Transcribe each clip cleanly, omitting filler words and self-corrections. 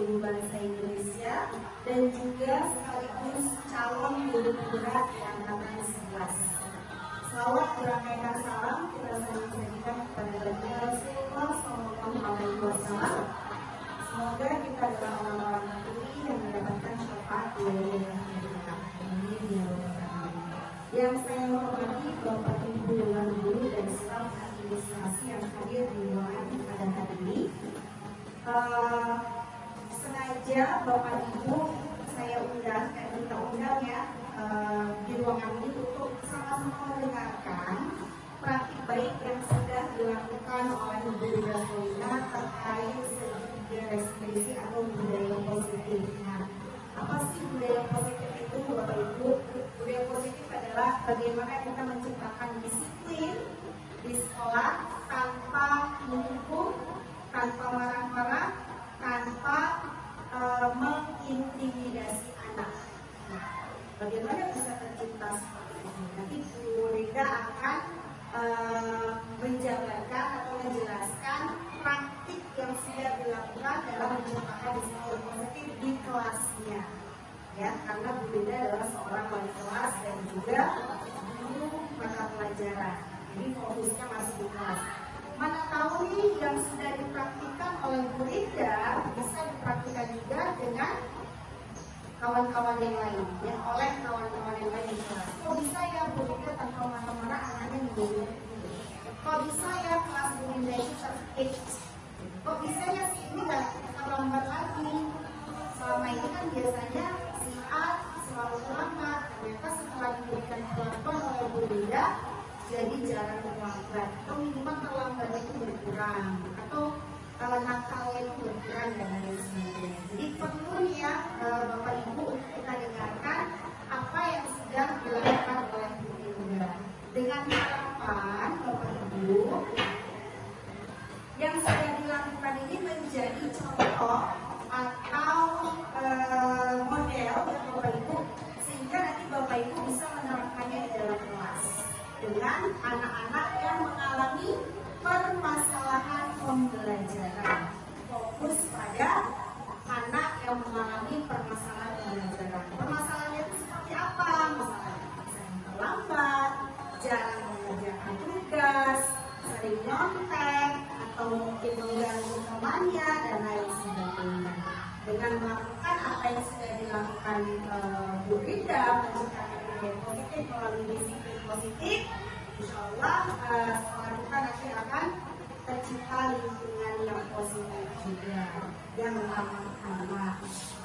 guru bahasa Indonesia dan juga sekaligus calon guru penggerak di angkatan 11. Salawat berangkaikan salam kita sampaikan kepada Baginda Rasulullah SAW. Semoga kita adalah orang-orang terpilih yang mendapatkan syafaat dari yang saya hormati Bapak Ibu Dewan Guru dan staf administrasi yang hadir di ruangan pada hari ini. Sengaja Bapak Ibu saya undang dan kita undang ya di ruangan ini untuk sama-sama mendengarkan praktik baik yang sudah dilakukan oleh Guru Rasulina terkait segitiga ekspresi atau budaya positif. Nah, apa sih budaya positif itu Bapak Ibu? Budaya positif adalah bagaimana kita menciptakan disiplin di sekolah tanpa menghukum, tanpa marah-marah, tanpa mengintimidasi anak. Nah, bagaimana bisa tercipta seperti ini? Nanti Bu Rida akan menjabarkan atau menjelaskan praktik yang sudah dilakukan dalam menciptakan disiplin positif di kelasnya. Ya, karena Bu Rida adalah seorang wali kelas dan juga guru mata pelajaran. Jadi fokusnya masih di kelas. Mana tahu nih yang sudah dipraktikkan oleh Bu Rida bisa dipraktikkan juga dengan kawan-kawan yang lain, ya, oleh kawan-kawan yang lain di kelas. Kok bisa ya Bu Rida tanpa marah-marah anaknya menjadi? Kok bisa ya kelas Bu Rida itu tertib? Kok bisa ya si ini nggak terlambat lagi? Selama ini kan biasanya si A selalu terlambat. Ternyata setelah diberikan pelan-pelan oleh Bu Rida, jadi jarang terlambat. Atau minimal terlambatnya itu berkurang. Atau kalau nakalnya itu berkurang dan lain sebagainya. Jadi perlu ya Bapak Ibu untuk kita dengarkan apa yang sudah dilakukan oleh Bu Rida. Dengan harapan Bapak Ibu yang sudah dilakukan ini menjadi contoh atau model ya Bapak Ibu, sehingga nanti Bapak Ibu bisa menerapkannya di dalam kelas dengan anak-anak yang mengalami permasalahan pembelajaran. Fokus pada anak yang mengalami permasalahan pembelajaran. Permasalahannya itu seperti apa? Misalnya terlambat, jarang mengerjakan tugas, sering nyontek, atau mungkin mengganggu temannya dan lain sebagainya. Dengan melakukan apa yang sudah dilakukan Bu Rida, menciptakan budaya positif melalui disiplin positif, insya Allah sekolah kita nanti akan tercipta lingkungan yang positif juga, yang ramah anak,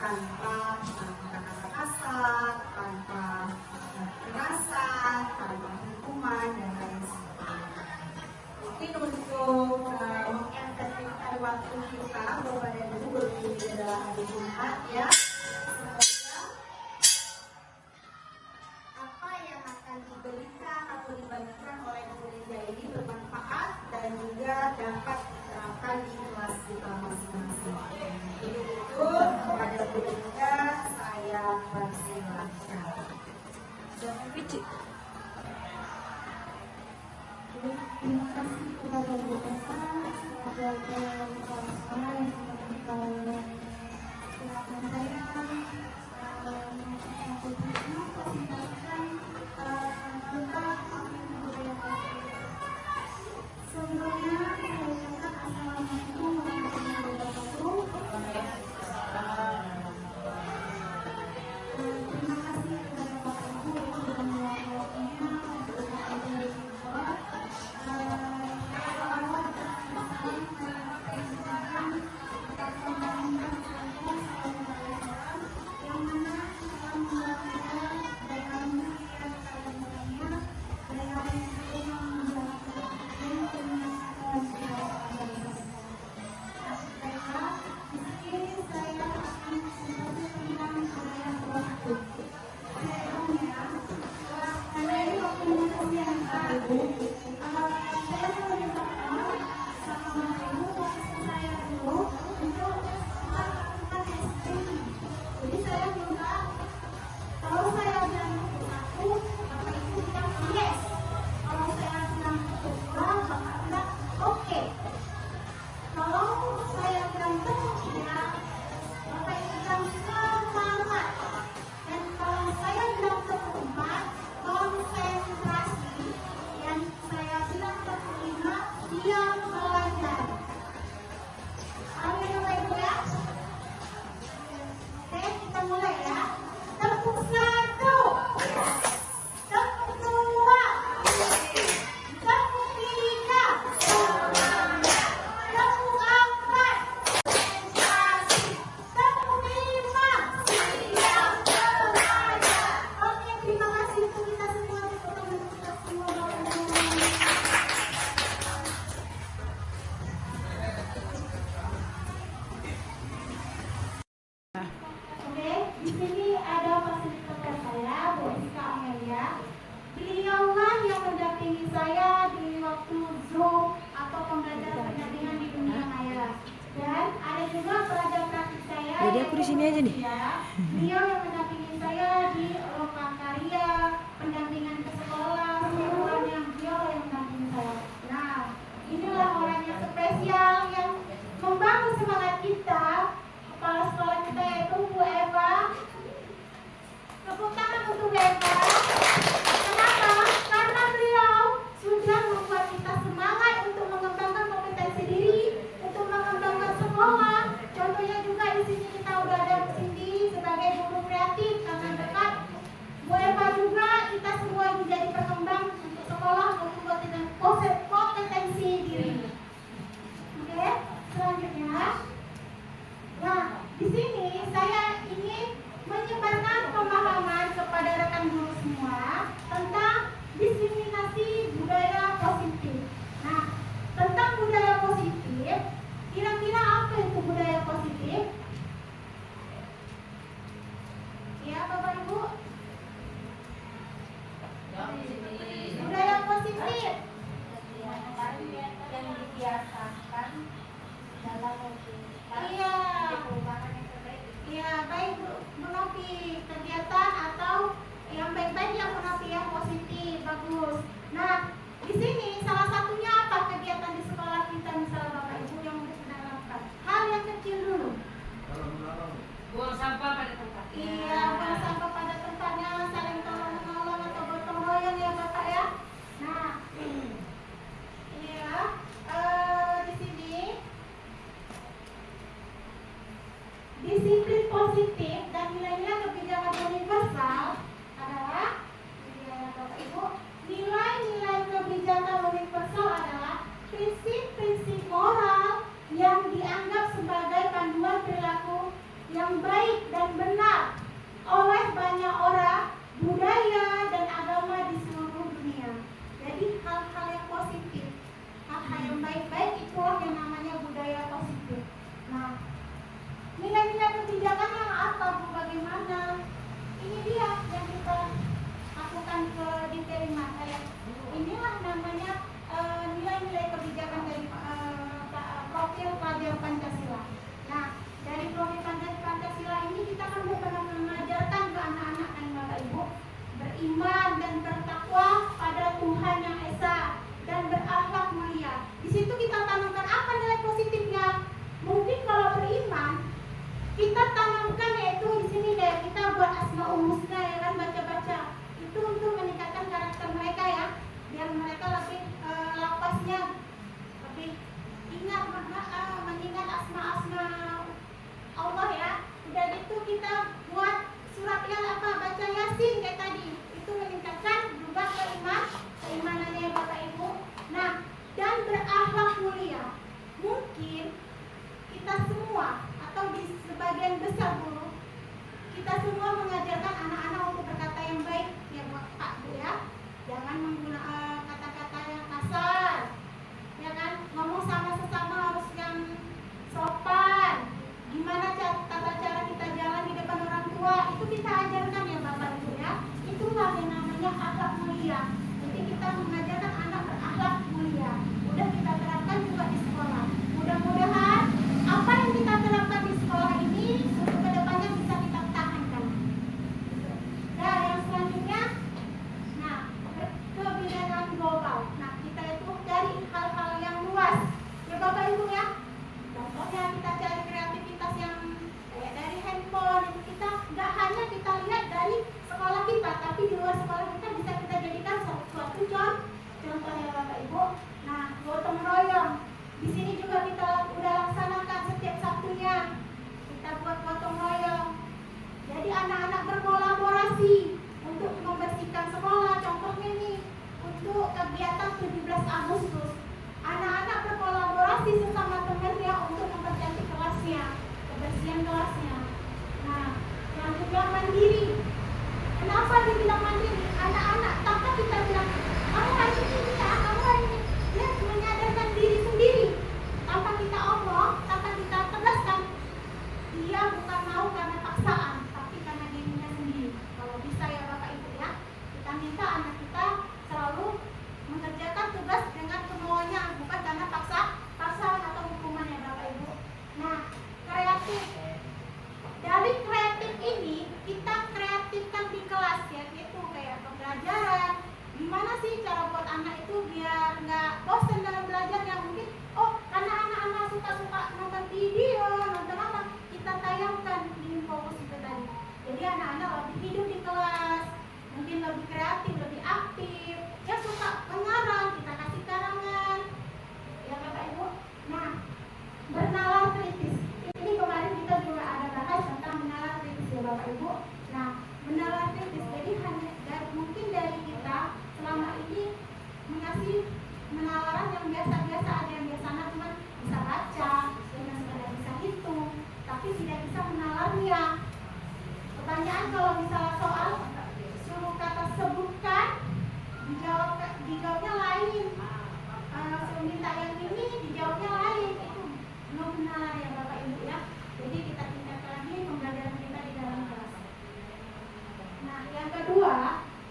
tanpa kata-kata kasar, tanpa kekerasan, tanpa hukuman dan lain sebagainya. Mungkin untuk mengefektifkan waktu kita, Bapak dan Ibu berkumpul adalah hari Jumat ya. Semoga apa yang akan diberikan atau dibagikan oleh Bu Rida ini bermanfaat dan juga dapat diterapkan di kelas kita masing-masing. Itu kepada Bu Rida saya persilahkan. Jangan picit. Terima kasih kepada Bu Esa atas informasi yang silakan saya sebelumnya saya ucapkan assalamualaikum warahmatullahi wabarakatuh. Terima kasih kepada Bapak Ibu yang sudah mewakilinya untuk menjadi Jadi aku di sini aja nih. Beliau yang mendampingi saya di lokal karya, pendampingan ke sekolah, semuanya beliau yang mendampingi saya. Nah, inilah orang yang spesial yang membangun semangat kita. Kepala sekolah kita yaitu Bu Eva. Tepuk tangan untuk Bu Eva. Kenapa? Karena beliau sudah membuat kita semangat untuk mengembangkan kompetensi diri, untuk mengembangkan sekolah. Contohnya juga di sini kita udah ada Bu Cindy sebagai guru kreatif, tangan dekat anak itu biar nggak bosan dalam belajarnya. Mungkin karena anak-anak suka nonton video, nonton apa, kita tayangkan di fokus itu tadi. Jadi anak-anak lebih hidup di kelas, mungkin lebih kreatif, lebih aktif. Ya suka mengarang, kita kasih karangan, ya Bapak Ibu. Nah, bernalar kritis. Ini kemarin kita juga ada bahas tentang menalar kritis ya Bapak Ibu. Nah, menalar kritis jadi hanya mungkin dari kita selama ini mengasih menalaran yang biasa-biasa, ada yang biasanya cuma bisa baca, yang sekedar bisa hitung, tapi tidak bisa menalarnya. Pertanyaan kalau misalnya soal suruh kata sebutkan, dijawabnya lain. Suruh minta yang ini, dijawabnya lain. Itu belum menalar ya Bapak Ibu ya. Jadi kita tingkatkan lagi pembelajaran kita di dalam kelas. Nah, yang kedua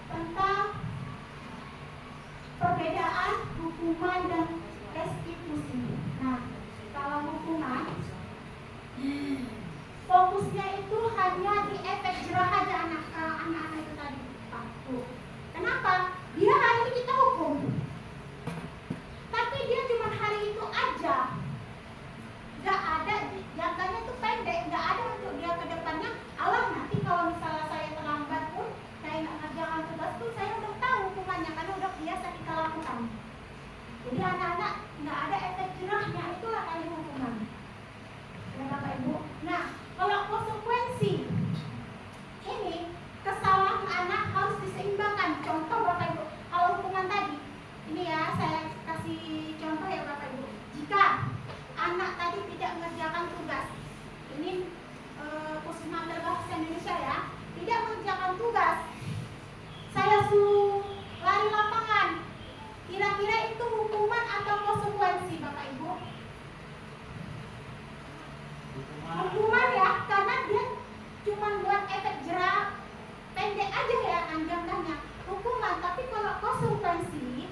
tentang perbedaan hukuman dan restitusi. Nah, kalau hukuman fokusnya itu hanya di efek jerah aja anak-anak itu tadi. Kenapa? Dia hari ini kita hukum, tapi dia cuma hari itu aja. Gak ada, jangkanya itu pendek, gak ada untuk dia ke depannya. Allah, nanti kalau misalnya saya terlambat pun, saya nggak ngerjakan tugas pun, saya udah tahu hukumannya karena udah biasa kita lakukan. Jadi anak-anak nggak ada efek jerahnya, itulah kali hukuman. Ya Bapak Ibu. Nah, kalau konsekuensi ini kesalahan anak harus diseimbangkan. Contoh Bapak Ibu, kalau hukuman tadi, ini ya saya kasih contoh ya Bapak Ibu. Jika anak tadi tidak mengerjakan tugas, ini khusus materi bahasa Indonesia ya, tidak mengerjakan tugas, saya suruh lari lapangan, kira-kira itu hukuman atau konsekuensi Bapak Ibu? Hukuman ya, karena dia cuma buat efek jerah pendek aja ya anjangkannya, hukuman. Tapi kalau konsekuensi,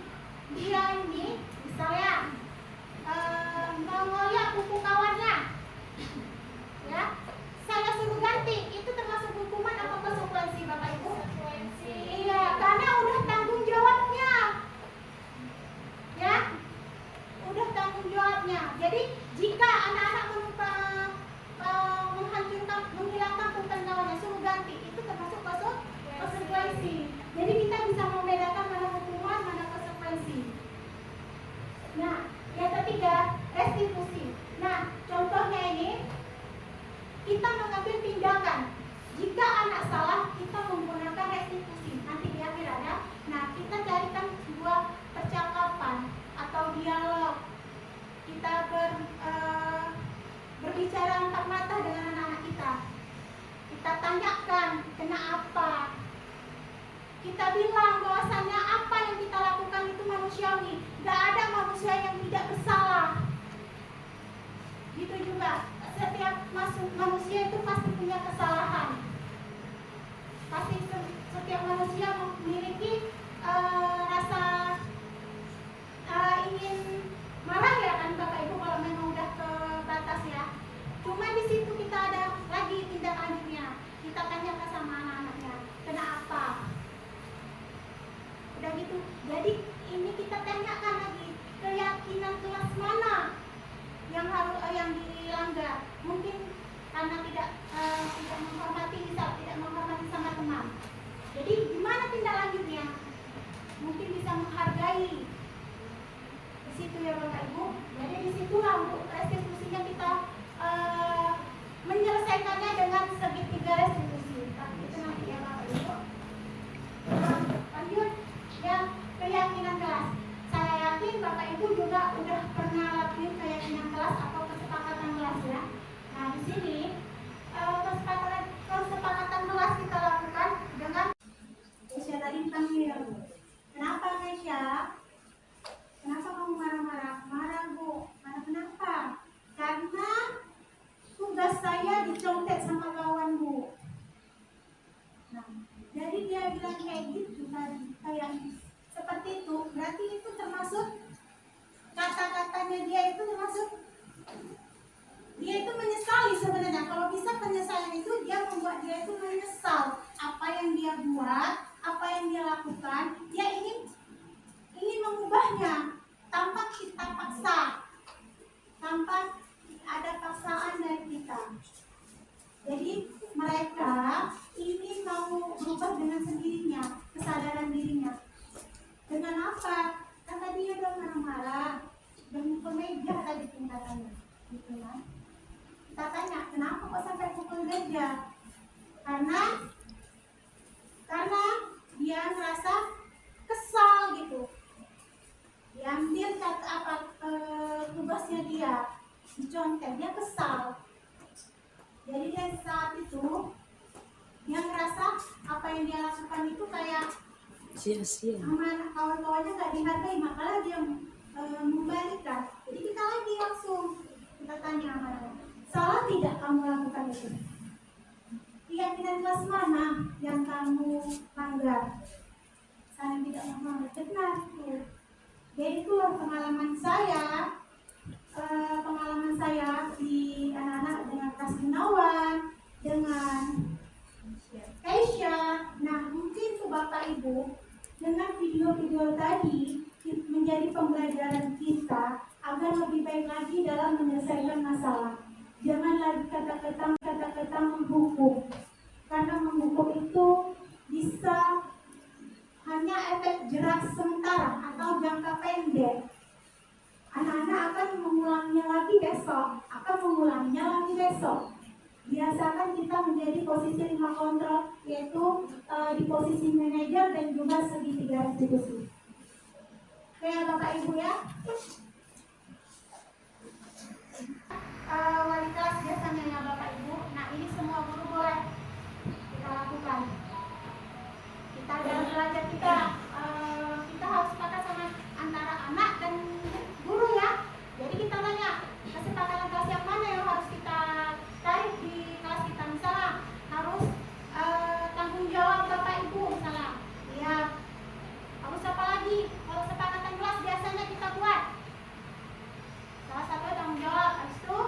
dia ini misalnya mengoyak kuku kawannya, ya, saya suruh ganti, itu termasuk hukuman atau konsekuensi Bapak Ibu? Konsekuensi. Iya, karena udah tanggung jawabnya, ya, udah tanggung jawabnya. Jadi jika anak-anak menghilangkan kuku kawannya, suruh ganti, itu termasuk konsekuensi. Jadi kita bisa membedakan mana hukuman, mana konsekuensi. Nah, yang ketiga, restitusi. Nah, contohnya ini, kita mengambil tindakan. Jika anak salah, kita menggunakan restitusi. Nanti di akhir ada. Nah, kita carikan sebuah percakapan atau dialog. Kita berbicara empat mata dengan anak-anak kita. Kita tanyakan, kenapa? Kita bilang bahwasanya apa yang kita lakukan itu manusiawi. Gak ada manusia yang tidak bersalah. Gitu juga, setiap manusia itu pasti punya kesalahan. Pasti setiap manusia memiliki rasa ingin marah ya kan Bapak Ibu, kalau memang udah ke batas ya. Cuma di situ kita ada lagi tindak lanjutnya. Kita tanyakan sama anak-anaknya, kenapa? Udah gitu. Jadi ini kita tanyakan lagi, keyakinan kelas mana yang dilanggar. Mungkin karena tidak menghormati, misal tidak menghormati sama teman. Jadi gimana tindak lanjutnya? Mungkin bisa menghargai. Di situ ya Bapak Ibu. Jadi di situlah untuk restitusinya kita menyelesaikannya dengan segitiga restitusi. Tapi itu nanti ya Bapak Ibu. Lanjut yang keyakinan kelas. Saya yakin Bapak Ibu juga udah pernah lakuin keyakinan kelas atau kesepakatan kelas ya. Nah di sini kesepakatan kelas kita lakukan dengan Mesya tadi panggil. Kenapa Mesya? Kenapa kamu marah-marah? Marah Bu. Marah kenapa? Karena tugas saya dicontek sama kawan Bu. Nah, jadi dia bilang kayak gitu tadi, kayak seperti itu. Berarti itu termasuk kata-katanya dia itu termasuk dia itu menyesali sebenarnya. Kalau bisa penyesalan itu dia membuat dia itu menyesal apa yang dia buat, apa yang dia lakukan. Dia ingin apa? Kata dia udah marah-marah dan mukul meja tadi tingkatannya, gitu kan? Kita tanya, kenapa kok sampai pukul meja? Karena dia merasa kesal gitu. Diambil tugasnya dia, dicontek, dia kesal. Jadi dari saat itu dia merasa apa yang dia lakukan itu kayak sia-sia. sama kawan-kawannya nggak dihargai, makanya dia membalikkan. Jadi kita lagi langsung kita tanya sama, salah tidak kamu lakukan itu? Keyakinan kelas mana yang kamu langgar? Saya tidak mau benar itu. Jadi itu pengalaman saya di anak-anak dengan kelas Gunawan, dengan Keisha. Nah, mungkin ke Bapak Ibu dengan video-video tadi menjadi pembelajaran kita agar lebih baik lagi dalam menyelesaikan masalah. Jangan lagi kata-kata menghukum, karena menghukum itu bisa hanya efek jerak sementara atau jangka pendek. Anak-anak akan mengulanginya lagi besok, Biasakan kita menjadi posisi 5 kontrol, yaitu di posisi manajer dan juga segitiga institusi. Oke Bapak Ibu ya. Wali kelas biasanya ya Bapak Ibu. Nah ini semua guru boleh kita lakukan. Kita dalam belajar kita harus sepakat sama antara anak dan guru ya. Jadi kita tanya kesepakatan kelas yang mana yang harus kita tarik di kelas kita. Misalnya harus tanggung jawab Bapak Ibu misalnya. Lihat harus apa lagi? Kalau sepakatan kelas biasanya kita buat. Salah satu tanggung jawab, habis itu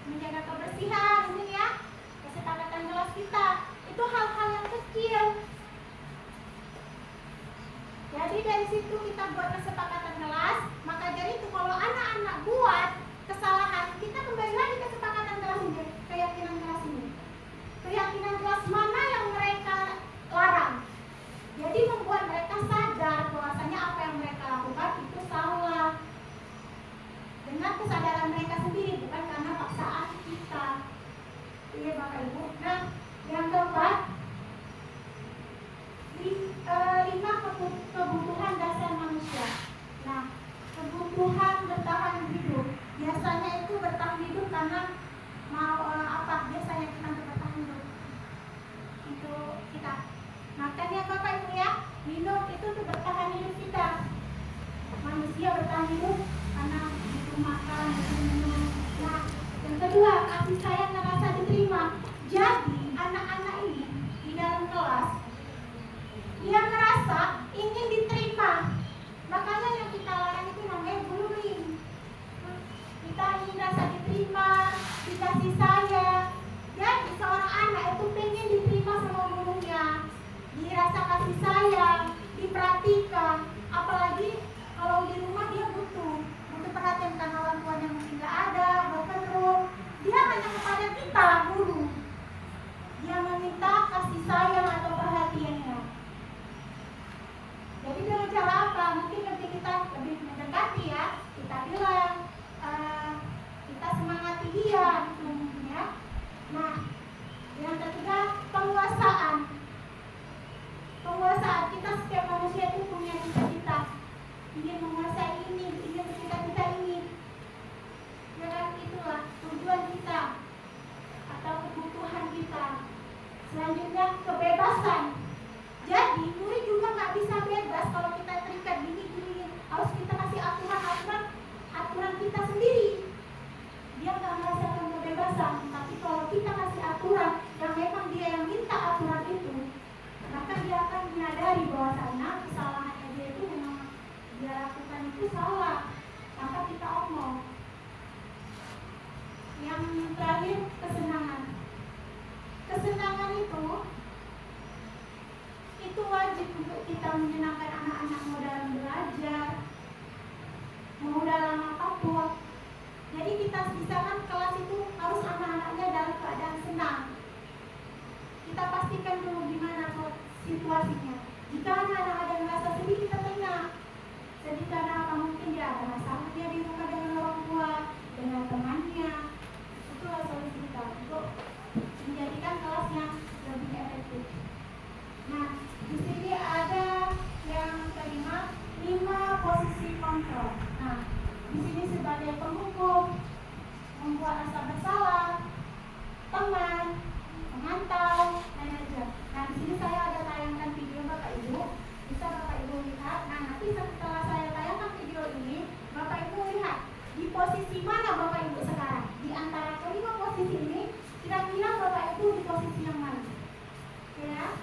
menjaga kebersihan ini ya. Kesepakatan kelas kita. Itu hal-hal yang kecil. Jadi dari situ kita buat kesepakatan kelas. Maka dari itu kalau anak-anak buat kesalahan, kita kembali lagi ke kesepakatan kelas ini, keyakinan kelas ini. Keyakinan kelas mana yang mereka larang. Jadi membuat mereka sadar bahwasanya apa yang mereka lakukan itu salah. Dengan kesadaran mereka sendiri, bukan karena paksaan kita. Iya Bapak Ibu. Nah, yang keempat, 5 kebutuhan dasar manusia. Nah, kebutuhan bertahan hidup. Biasanya itu bertahan hidup karena mau biasanya kita bertahan hidup. Itu kita makan ya Bapak Ibu ya. Minum itu untuk bertahan hidup kita. Manusia bertahan hidup karena butuh makan, butuh minum. Nah, yang kedua, kasih sayang dan rasa diterima. Jadi anak-anak ini di dalam kelas dia merasa ingin diterima. Makanya yang kita larang itu namanya bullying. Kita ingin rasa diterima, dikasih sayang. Jadi seorang anak itu pengen diterima sama gurunya, dirasa kasih sayang, diperhatikan. Apalagi kalau di rumah dia butuh perhatian karena orang tuanya mungkin nggak ada, broken room. Dia hanya kepada kita guru. Dia meminta kasih sayang atau perhatiannya. Jadi dengan cara apa? Mungkin nanti kita lebih mendekati ya. Kita bilang, kita semangati dia, ya. Nah, yang ketiga penguasaan. Penguasaan, kita setiap manusia itu punya cita-cita. Ingin menguasai ini, ingin cita-cita ini. Dan itulah tujuan kita atau kebutuhan kita. Selanjutnya kebebasan. Jadi murid juga nggak bisa bebas kalau kita terikat gini. Harus kita kasih aturan kita sendiri. Dia nggak merasakan kebebasan. Tapi kalau kita kasih aturan yang memang dia yang minta aturan itu, maka dia akan menyadari bahwasannya kesalahannya dia itu memang dia lakukan itu salah. Maka kita omong. Yang terakhir kesenangan. Kesenangan itu wajib untuk kita menyenangkan anak-anak mau dalam belajar, mau dalam apapun. Jadi kita misalkan kelas itu harus anak-anaknya dalam keadaan senang. Kita pastikan dulu gimana situasinya. Jika anak-anak membuat rasa bersalah, teman, pemantau, manajer. Nah, di sini saya ada tayangkan video Bapak Ibu. Bisa Bapak Ibu lihat. Nah, nanti setelah saya tayangkan video ini, Bapak Ibu lihat di posisi mana Bapak Ibu sekarang. Di antara kelima posisi ini, kira-kira Bapak Ibu di posisi yang mana? Ya.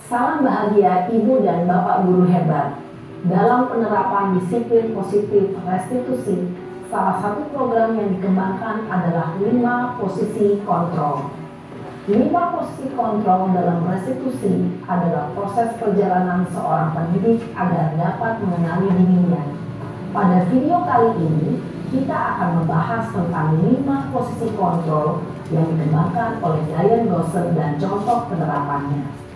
Salam bahagia Ibu dan Bapak guru hebat. Dalam penerapan disiplin positif restitusi, salah satu program yang dikembangkan adalah 5 posisi kontrol. 5 posisi kontrol dalam restitusi adalah proses perjalanan seorang pendidik agar dapat mengenali dirinya. Pada video kali ini, kita akan membahas tentang 5 posisi kontrol yang dikembangkan oleh Diane Gosser dan contoh penerapannya.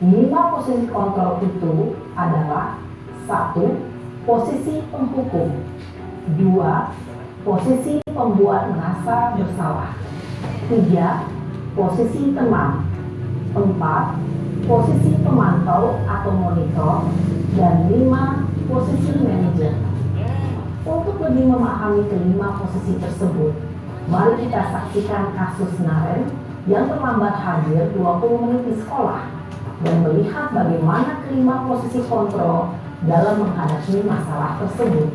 Lima posisi kontrol itu adalah 1. Posisi penghukum, 2. Posisi pembuat merasa bersalah, 3. Posisi teman, 4. Posisi pemantau atau monitor, dan 5. Posisi manajer. Untuk lebih memahami kelima posisi tersebut, mari kita saksikan kasus Naren yang terlambat hadir 20 menit di sekolah dan melihat bagaimana kelima posisi kontrol dalam menghadapi masalah tersebut.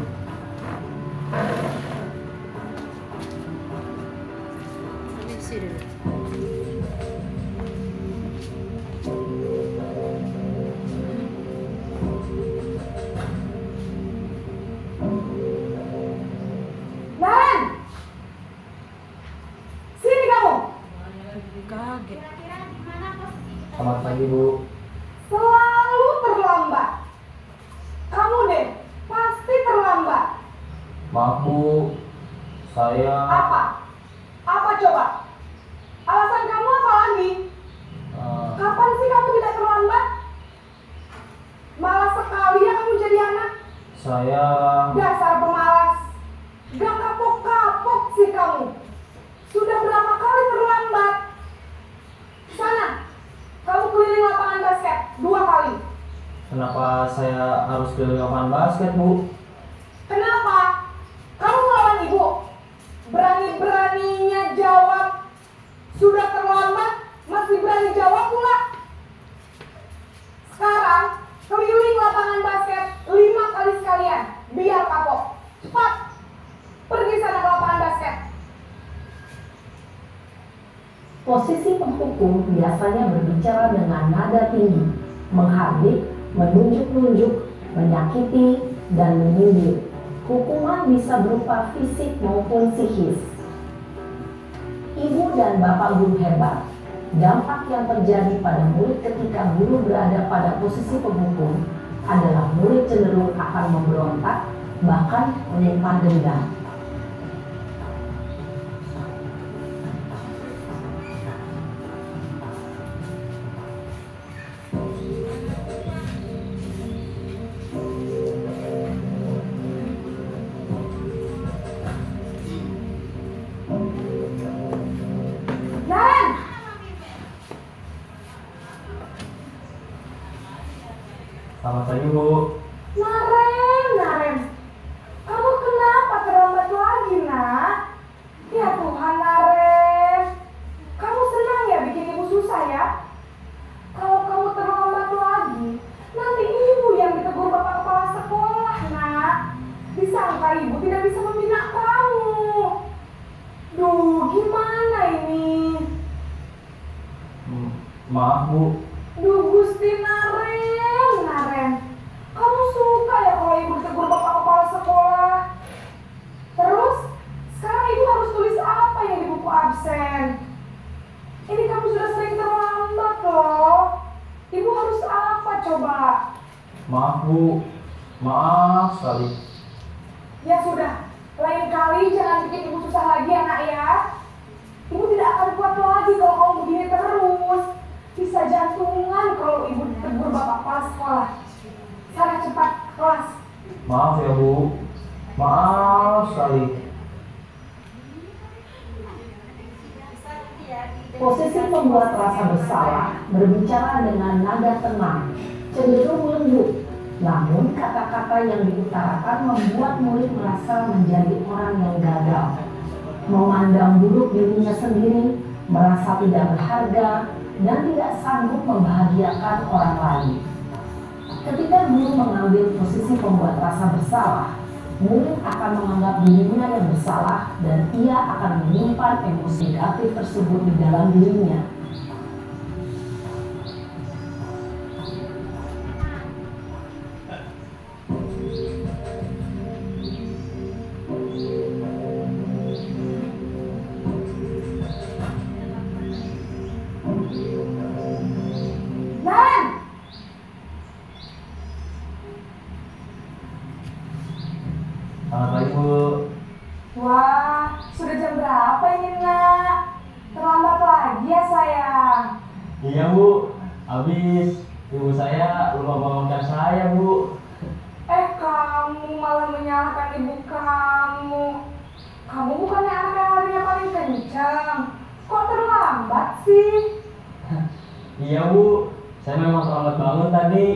Naren, sini kamu. Kaget. Kira-kira di mana posisi kita? Selamat pagi, Bu. Selalu terlambat. Kamu deh, pasti terlambat. Maaf, Bu. Saya Apa? Apa coba? Alasan kamu apa lagi? Kapan sih kamu tidak terlambat? Malas sekali ya kamu jadi anak. saya Dasar pemalas. Gak kapok-kapok sih kamu. Sudah berapa kali terlambat? Sana, kamu keliling lapangan basket 2 kali. kenapa saya harus keliling lapangan basket, Bu? Kenapa? Kamu melawan ibu. Berani-beraninya jawab. Sudah terlambat, masih berani jawab pula. Sekarang, keliling lapangan basket 5 kali sekalian. Biar kapok. Cepat. Pergi sana ke lapangan basket. Posisi penghukum biasanya berbicara dengan nada tinggi, menghardik, menunjuk-nunjuk, menyakiti, dan menyindir. Hukuman bisa berupa fisik maupun psikis. Ibu dan Bapak guru hebat, dampak yang terjadi pada murid ketika guru berada pada posisi penghukum adalah murid cenderung akan memberontak, bahkan menyimpan dendam. Naren, Selamat pagi, Bu. Naren. Kamu kenapa terlambat lagi, nak? Ya Tuhan, Naren. Kamu senang ya bikin ibu susah ya? Kalau kamu terlambat lagi, nanti ibu yang ditegur bapak kepala sekolah, nak. Disangka ibu tidak bisa membina kamu. Duh, gimana ini? Maaf, Bu. Duh, Gusti Naren. Kamu suka ya kalau Maaf Bu, maaf sekali. Ya sudah, lain kali jangan bikin ibu susah lagi ya nak ya. Ibu tidak akan kuat lagi kalau kamu begini terus. Bisa jantungan kalau ibu ditegur bapak kepala sekolah. Sana cepat ke kelas. Maaf ya Bu, maaf sekali. Posisi pembuat rasa bersalah berbicara dengan nada tenang, cenderung lembut. Namun kata-kata yang diutarakan membuat murid merasa menjadi orang yang gagal, memandang buruk dirinya sendiri, merasa tidak berharga, dan tidak sanggup membahagiakan orang lain. Ketika guru mengambil posisi pembuat rasa bersalah, murid akan menganggap dirinya yang bersalah dan ia akan menyimpan emosi negatif tersebut di dalam dirinya. Selamat pagi Bu. Wah, sudah jam berapa ini nak? Terlambat lagi ya sayang. Iya Bu, habis ibu saya lupa bangunkan saya Bu. Kamu malah menyalahkan ibu kamu. Kamu bukannya anak yang larinya paling kencang. Kok terlambat sih? Iya Bu, saya memang terlambat bangun tadi.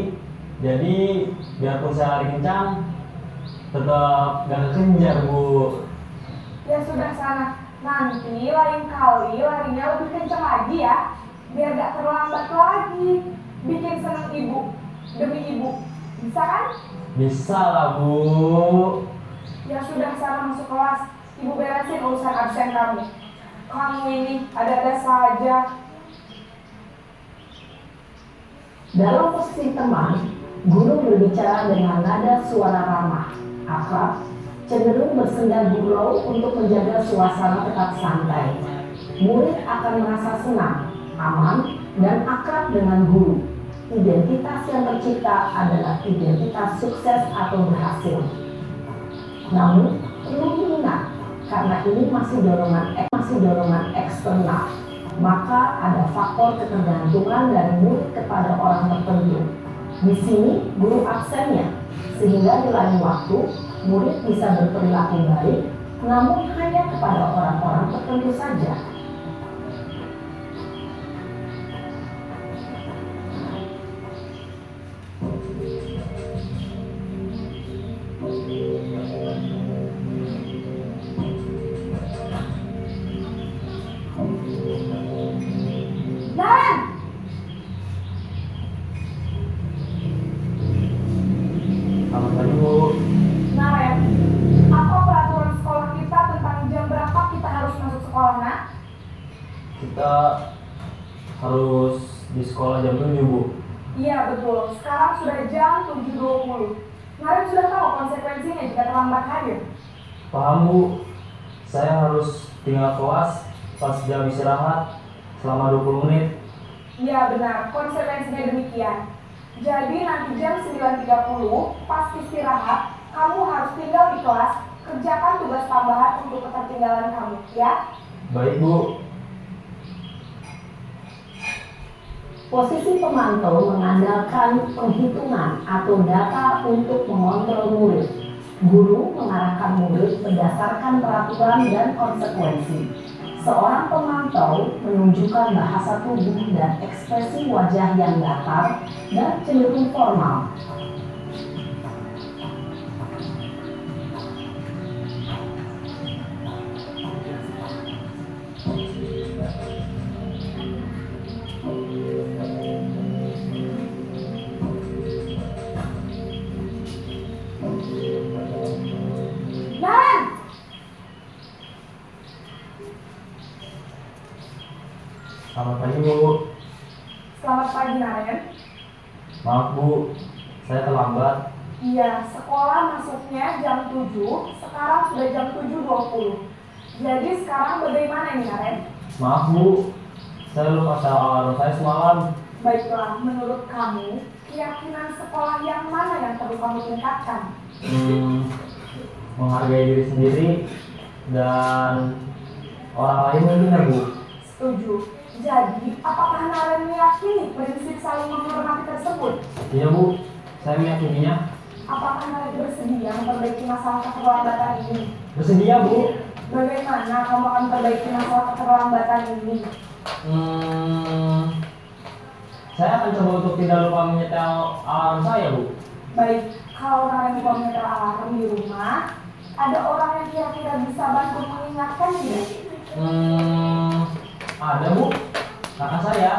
Jadi biarpun saya lari kencang, tetap gak kekejar Bu. Ya sudah sana. Nanti lain kali larinya lebih kencang lagi ya. Biar gak terlambat lagi. Bikin senang ibu. Demi ibu. Bisa kan? Bisa lah Bu. Ya sudah sana masuk kelas. Ibu beresin urusan absen kamu. Kamu ini ada-ada saja. Dalam posisi teman, guru berbicara dengan nada suara ramah, akrab, cenderung bersenda gurau untuk menjaga suasana tetap santai. Murid akan merasa senang, aman, dan akrab dengan guru. Identitas yang tercipta adalah identitas sukses atau berhasil. Namun, perlu diingat, karena ini masih dorongan eksternal, maka ada faktor ketergantungan dari murid kepada orang tertentu. Di sini guru absennya, sehingga di lain waktu murid bisa berperilaku baik, namun hanya kepada orang-orang tertentu saja. Selamat pagi Bu. Naren, apa peraturan sekolah kita tentang jam berapa kita harus masuk sekolah, nak? Kita harus di sekolah jam 7 Bu. Iya betul, sekarang sudah jam 7.20. Naren sudah tahu konsekuensinya jika terlambat hadir. Paham Bu, saya harus tinggal kelas pas jam istirahat selama 20 menit. Iya benar, konsekuensinya demikian. Jadi nanti jam 9.30 pas istirahat, kamu harus tinggal di kelas, kerjakan tugas tambahan untuk ketertinggalan kamu, ya? Baik Bu. Posisi pemantau mengandalkan penghitungan atau data untuk mengontrol murid. Guru mengarahkan murid berdasarkan peraturan dan konsekuensi. Seorang pemantau menunjukkan bahasa tubuh dan ekspresi wajah yang datar dan cenderung formal. Selamat pagi Bu. Selamat pagi, Naren. Maaf Bu, saya terlambat. Iya, sekolah masuknya jam 7, sekarang sudah jam 7.20. Jadi sekarang bagaimana ini, Naren? Maaf Bu, saya lupa setel alarm saya semalam. Baiklah, menurut kamu, keyakinan sekolah yang mana yang perlu kamu tingkatkan? Menghargai diri sendiri dan orang lain mungkin ya Bu. Setuju. Jadi, apakah Naren meyakini prinsip saling menghormati tersebut? Iya Bu, saya meyakininya. Apakah Naren bersedia memperbaiki masalah keterlambatan ini? Bersedia Bu. Bagaimana kamu akan memperbaiki masalah keterlambatan ini? Saya akan coba untuk tidak lupa menyetel alarm saya Bu. Baik, kalau Naren lupa menyetel alarm di rumah, ada orang yang kira-kira bisa bantu mengingatkan tidak? Ada Bu, kakak saya,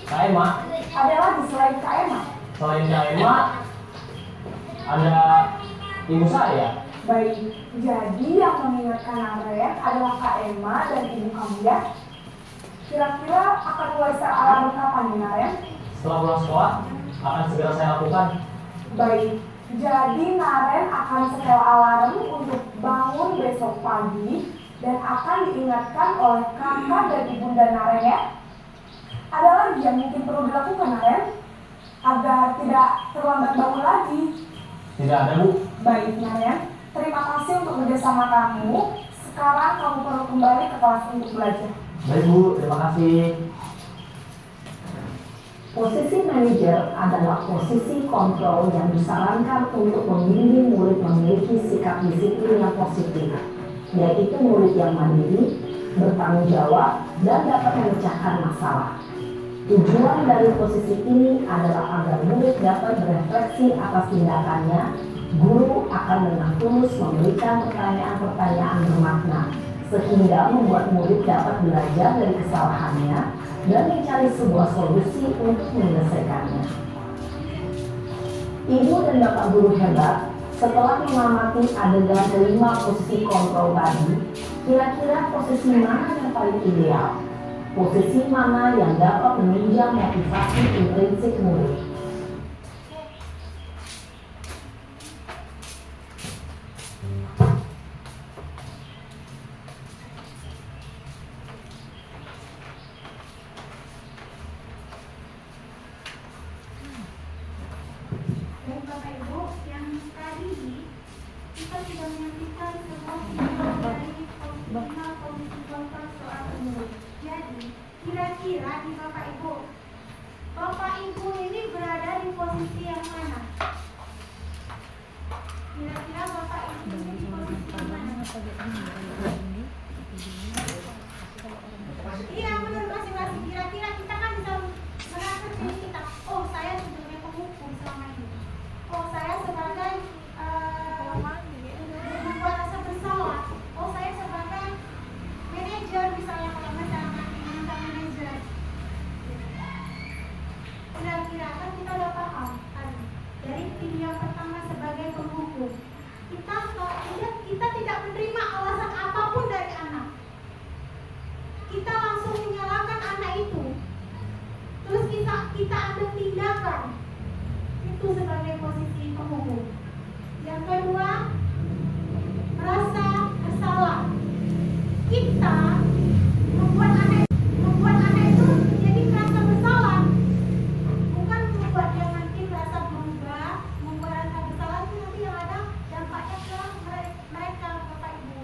Kak Emma. Ada lagi selain Kak Emma? Selain Kak Emma, ada ibu saya. Baik, jadi yang mengingatkan Naren adalah Kak Emma dan ibu kamu ya? Kira-kira akan mulai setel alarm kapan nih Naren? Setelah pulang sekolah, akan segera saya lakukan. Baik, jadi Naren akan setel alarm untuk bangun besok pagi dan akan diingatkan oleh kakak dan ibunda Naren ya. Ada lagi yang mungkin perlu dilakukan Naren agar tidak terlambat bangun lagi. Tidak ada Bu. Baik Naren, terima kasih untuk kerjasama kamu. Sekarang kamu perlu kembali ke kelas untuk belajar. Baik Bu, terima kasih. Posisi manajer adalah posisi kontrol yang disarankan untuk membimbing murid memiliki sikap disiplin yang positif, yaitu murid yang mandiri, bertanggung jawab, dan dapat memecahkan masalah. Tujuan dari posisi ini adalah agar murid dapat berefleksi atas tindakannya. Guru akan dengan tulus memberikan pertanyaan-pertanyaan bermakna, sehingga membuat murid dapat belajar dari kesalahannya dan mencari sebuah solusi untuk menyelesaikannya. Ibu dan Bapak guru hebat, setelah mengamati adegan 5 posisi kontrol tadi, kira-kira posisi mana yang paling ideal? Posisi mana yang dapat menunjang motivasi intrinsik murid? Baik Bapak Ibu, yang tadi kita sudah menyaksikan sebuah video dari komisi kontrol soal umum. Jadi, kira-kira di Bapak Ibu ini berada di posisi yang mana? Kira-kira Bapak Ibu ini di posisi yang mana? Iya, menurut masing-masing. Kira-kira kita kan bisa merasa diri kita, oh saya sebagai penghukum selama ini. Oh saya sebagai membuat rasa bersalah. Oh saya sebagai manajer misalnya kalau misalnya mantan manajer. Kira-kira kan kita udah paham tadi dari video yang pertama sebagai penghukum. Kita tidak menerima alasan apapun dari anak. Kita langsung menyalahkan anak itu. Terus kita ambil tindakan. Itu sebagai posisi penghukum. Yang kedua, merasa bersalah. Kita membuat anak itu jadi merasa bersalah, bukan membuat dia nanti merasa berubah, membuat rasa bersalah itu nanti yang ada dampaknya ke mereka Bapak Ibu.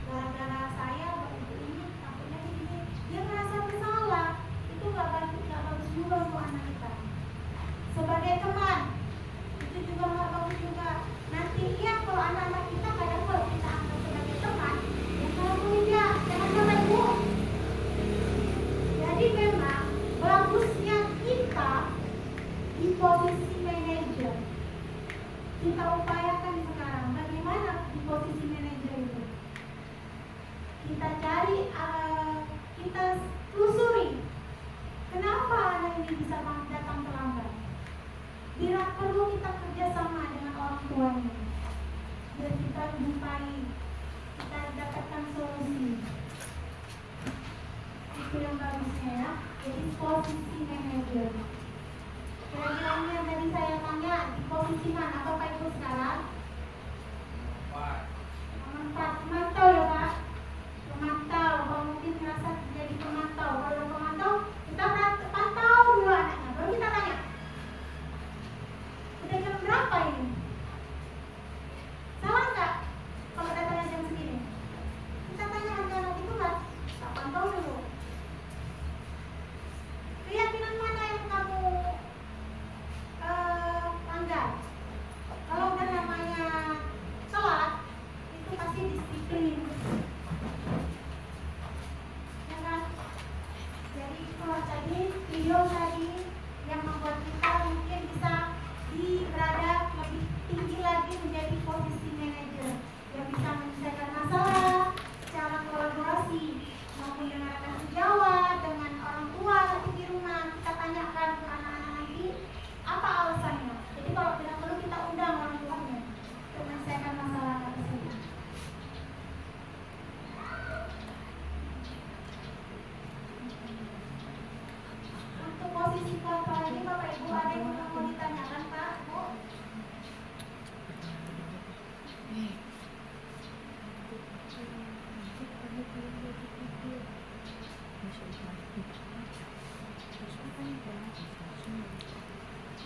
Gara-gara saya Bapak Ibu ini takutnya begini, dia merasa bersalah. Itu nggak bagus juga untuk anak kita. Sebagai teman, itu juga nggak bagus juga. Nanti ya kalau anak-anak kita kadang kalau kita anggap sebagai teman, ya kalau dia jangan Bapak Ibu. Jadi memang bagusnya kita di posisi manajer. Kita upayakan sekarang bagaimana di posisi manajer itu. Kita cari, kita telusuri kenapa anak ini bisa datang terlambat. Bila perlu kita kerjasama dengan orang tuanya dan kita jumpai, kita dapatkan solusi. Itu yang bagusnya ya. Jadi posisi manajer. Kira-kira ini yang tadi saya tanya di posisi mana Bapak Ibu sekarang? Pemantau ya Pak. Pemantau. Kalau mungkin merasa jadi pemantau. Kalau pemantau kita pantau dulu anaknya. Baru kita apa ini? Salah nggak kalau datangnya jam segini? Kita tanya anak-anak itu kan, tak pantau dulu. Keyakinan mana yang kamu langgar? Kalau udah namanya sholat, itu pasti disiplin. Ya kan? Jadi kalau tadi, video tadi yang membuat kita mungkin bisa berada lebih tinggi lagi menjadi posisi manajer yang bisa menyelesaikan masalah secara kolaborasi maupun dengan anak sejawat, dengan orang tua nanti di rumah. Kita tanyakan ke anak-anak nanti apa alasannya. Jadi kalau tidak perlu kita undang orang tuanya untuk menyelesaikan masalah tersebut. Untuk posisi Bapak ini, Bapak Ibu ada yang mau ditanyakan Pak? Bu?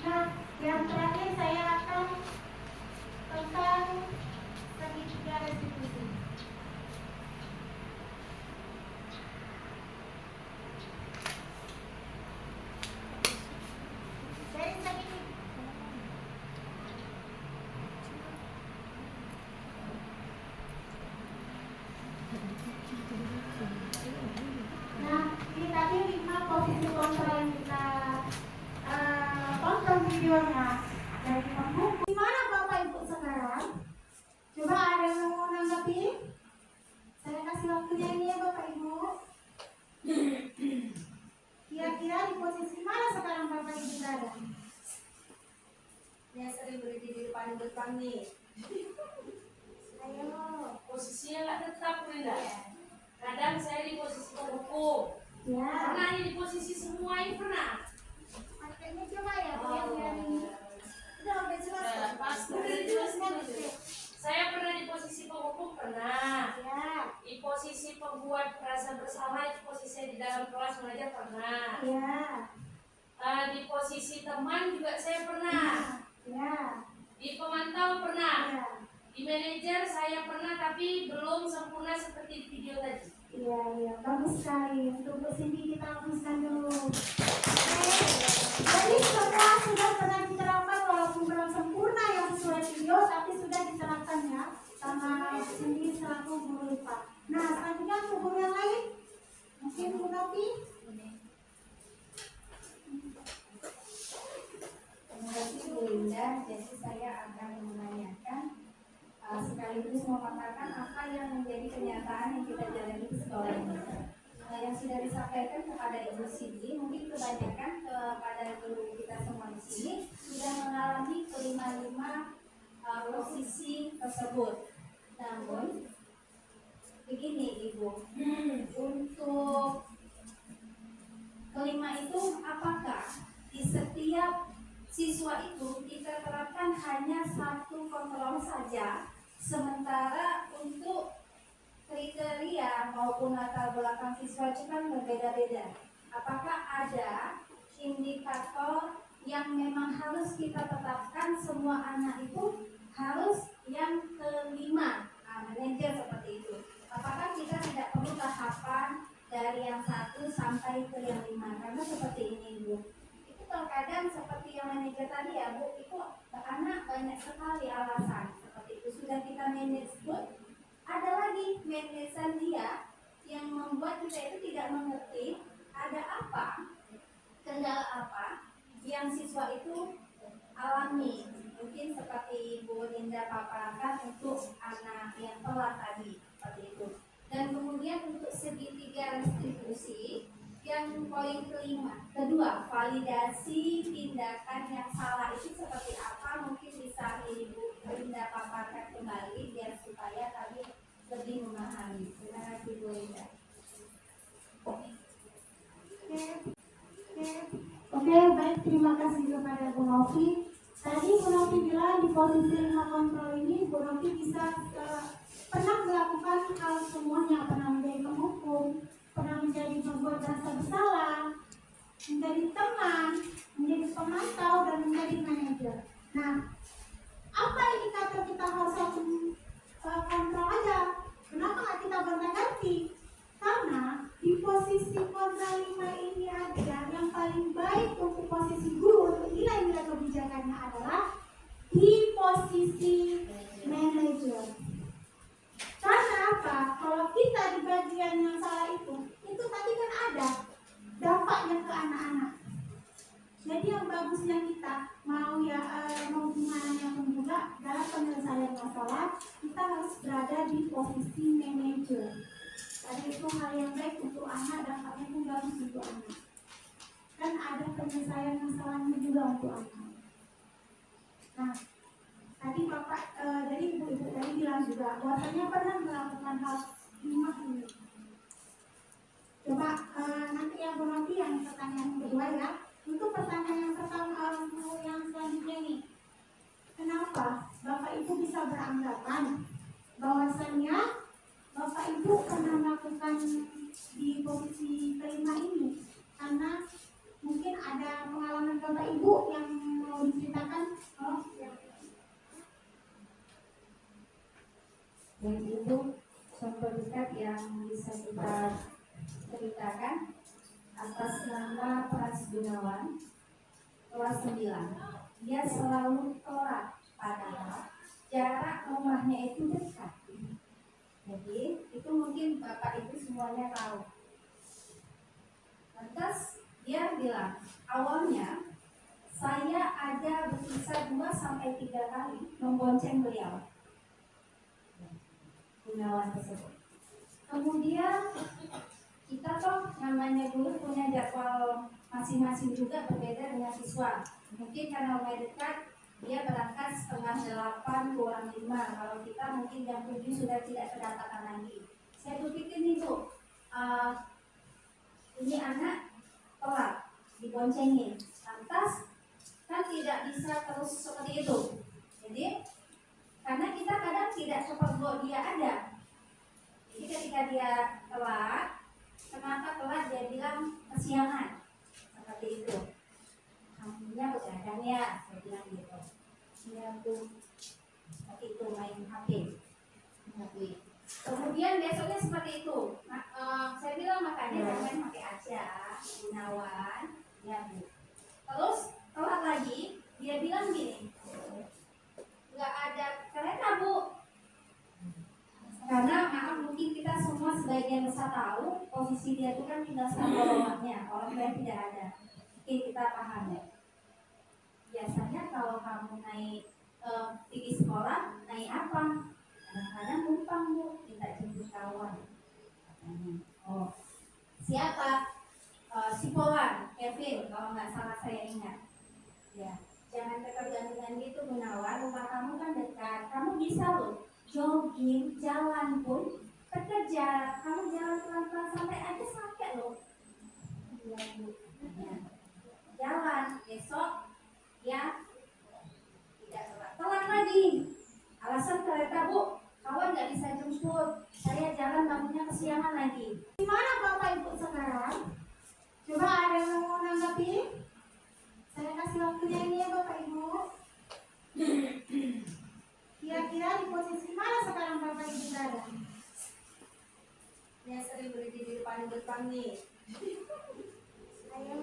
Nah, yang terakhir saya akan tentang segitiga restitusi. Dari segitiga. Nah, ini tadi 5 posisi kontra yang kita tonton videonya dari pembuku. Gimana Bapak Ibu sekarang? Coba ada yang mau nanggapi? Saya kasih waktunya ini ya Bapak Ibu. Kira-kira di posisi mana sekarang Bapak Ibu berada? Yang sering berdiri di depan nih. Ayo. Posisinya nggak tetap Brenda. Kadang saya di posisi penghukum, Ya. pernah di posisi semua ini pernah. Pakainya coba ya Bu yang dari. Udah jelas. Pasti Udah jelas banget ya. saya pernah di posisi penghukum pernah. Ya. Di posisi pembuat perasaan bersama itu posisi saya di dalam kelas mengajar pernah. Ya. Di posisi teman juga saya pernah. Ya. Di pemantau pernah. Ya. Di manajer saya pernah tapi belum sempurna seperti di video tadi. Iya, iya, bagus sekali. Untuk Bu Cindy kita hapuskan dulu. Oke. Jadi semua sudah pernah diterapkan walaupun belum sempurna yang sesuai video, tapi sudah diterapkan ya sama Bu Cindy selaku guru IPA. Nah, selanjutnya untuk guru yang lain, mungkin Bu Novi. Terima kasih Bu Linda. Jadi saya akan menanyakan sekaligus mengatakan apa yang menjadi kenyataan yang kita jalani di sekolah ini. Yang sudah disampaikan kepada Ibu Cindy, mungkin kebanyakan kepada guru kita semua di sini sudah mengalami kelima-lima posisi tersebut. Namun begini Ibu, untuk kelima itu apakah di setiap siswa itu kita terapkan hanya satu kontrol saja, sementara untuk kriteria maupun latar belakang siswa itu kan berbeda-beda. Apakah ada indikator yang memang harus kita tetapkan semua anak itu harus yang kelima, manajer seperti itu? Apakah kita tidak perlu tahapan dari yang 1 sampai ke yang 5? Karena seperti ini Bu, itu terkadang seperti yang manajer tadi ya Bu, itu anak banyak sekali alasan seperti itu sudah kita manage good. Ada lagi manajemen dia yang membuat kita itu tidak mengerti ada apa, kendala apa yang siswa itu alami. Mungkin seperti Bu Linda paparkan untuk anak yang telat tadi, seperti itu. Dan kemudian untuk segitiga restitusi yang poin kedua, validasi tindakan yang salah itu seperti apa, mungkin bisa Ibu Linda paparkan kembali biar supaya tadi lebih memahami. Terima kasih Bu Linda. Oke, baik, terima kasih kepada Bu Novi. Tadi Bu Novi bilang di posisi 5 kontrol ini Bu Novi bisa pernah melakukan hal semuanya, pernah menjadi penghukum, pernah menjadi pembuat rasa bersalah, menjadi teman, menjadi pemantau, dan menjadi manajer. Nah, Apa indikator kita harus langsung kontrol aja? Kenapa nggak kita ganti? Karena di posisi kontra 5 ini aja yang paling baik untuk posisi guru untuk nilai-nilai kebijakannya adalah di posisi manajer. Karena apa? Kalau kita di bagian yang salah itu tadi kan ada dampaknya ke anak-anak. Jadi yang bagusnya kita mau gimana pun juga dalam penyelesaian masalah kita harus berada di posisi manajer. Tadi itu hal yang baik untuk anak, dampaknya pun bagus untuk anak. Dan ada penyelesaian masalahnya juga untuk anak. Nah, tadi Bapak, jadi Ibu-ibu tadi bilang juga bahwasanya pernah melakukan hal 5 ini. Coba nanti yang pertanyaan kedua ya. Untuk pertanyaan yang pertama, yang selanjutnya nih, kenapa Bapak Ibu bisa beranggapan bahwasannya Bapak Ibu pernah melakukan di posisi kelima ini? Karena mungkin ada pengalaman Bapak Ibu yang mau diceritakan. Oh, ya. Dan itu contoh dekat yang bisa kita ceritakan atas nama Pras Gunawan, kelas 9. Dia selalu telat, padahal jarak rumahnya itu dekat. Jadi itu mungkin Bapak Ibu semuanya tahu. Lantas dia bilang, awalnya saya ada berkisar 2-3 kali membonceng beliau, Gunawan tersebut. Kemudian kita toh namanya guru punya jadwal masing-masing juga berbeda dengan siswa. Mungkin karena mulai dekat dia berangkat 7:30 kurang 5. Kalau kita mungkin jam 7 sudah tidak kedapatan lagi. Saya berpikir nih Bu, ini anak telat diboncengin. Lantas kan tidak bisa terus seperti itu. Jadi karena kita kadang tidak cepat bahwa dia ada. Jadi ketika dia telat, kenapa telat dia bilang kesiangan seperti itu. Akhirnya bercadang ya, saya bilang gitu. Dia tuh seperti itu main HP, mengakui. Kemudian besoknya seperti itu. Saya bilang makanya jangan pakai aja, Gunawan, ya Bu. Terus telat lagi, dia bilang gini, nggak ada kereta Bu. Karena maaf mungkin kita semua sebagian besar tahu posisi dia itu kan tinggal sama rumahnya, orang lain tidak ada. Oke, kita paham ya. Biasanya kalau kamu naik pergi sekolah, naik apa? Kadang-kadang numpang Bu, minta jemput kawan. Oh, siapa? Si Polan, Kevin, kalau nggak salah saya ingat. Ya, jangan ketergantungan gitu Gunawan. Rumah kamu kan dekat, kamu bisa loh jogging, jalan pun terkejar. Kamu jalan pelan-pelan sampai aja sampai loh. Ya, Bu. Ya. Jalan besok ya tidak telat lagi. Alasan kereta Bu, kawan nggak bisa jemput. Saya jalan bangunnya kesiangan lagi. Gimana Bapak Ibu sekarang? Coba ada yang mau nanggapi? Saya kasih waktunya ini ya Bapak Ibu. Kira-kira di posisi mana sekarang Bapak Ibu berada? Yang sering berdiri di depan nih. Ayo.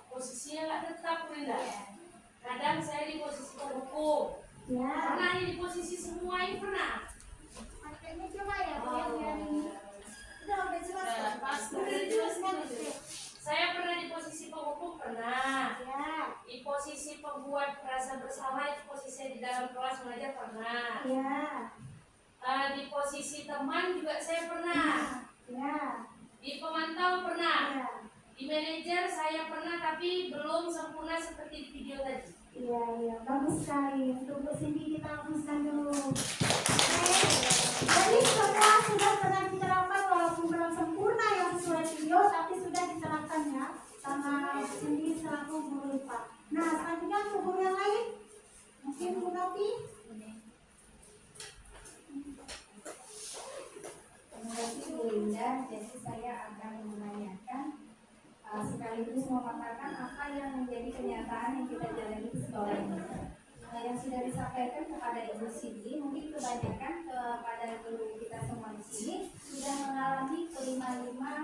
Posisinya nggak tetap, Brenda. Kadang saya di posisi penghukum. Ya. Pernah nih di posisi semua ini pernah. Pakainya coba ya Bu yang ini. Udah jelas. Pasti udah jelas nih. Saya pernah di posisi penghukum, pernah. Ya. Di posisi pembuat perasaan bersama, itu posisi di dalam kelas mengajar pernah. Ya. Di posisi teman juga saya pernah. Ya. Di pemantau pernah. Ya. Di manajer saya pernah, tapi belum sempurna seperti di video tadi. Iya, bagus sekali. Untuk Bu Cindy kita hapuskan dulu. Jadi semua sudah pernah diterapkan walaupun belum sempurna yang sesuai video, tapi sudah diterapkan ya sama Cindy selaku guru IPA. Nah, selanjutnya untuk guru yang lain, mungkin Bu Novi. Terima kasih Bu Linda. Jadi saya akan menanyakan sekaligus mengatakan apa yang menjadi kenyataan yang kita jalani di sekolah ini. yang sudah disampaikan kepada Ibu Cindy, mungkin kebanyakan kepada guru kita semua di sini sudah mengalami kelima-lima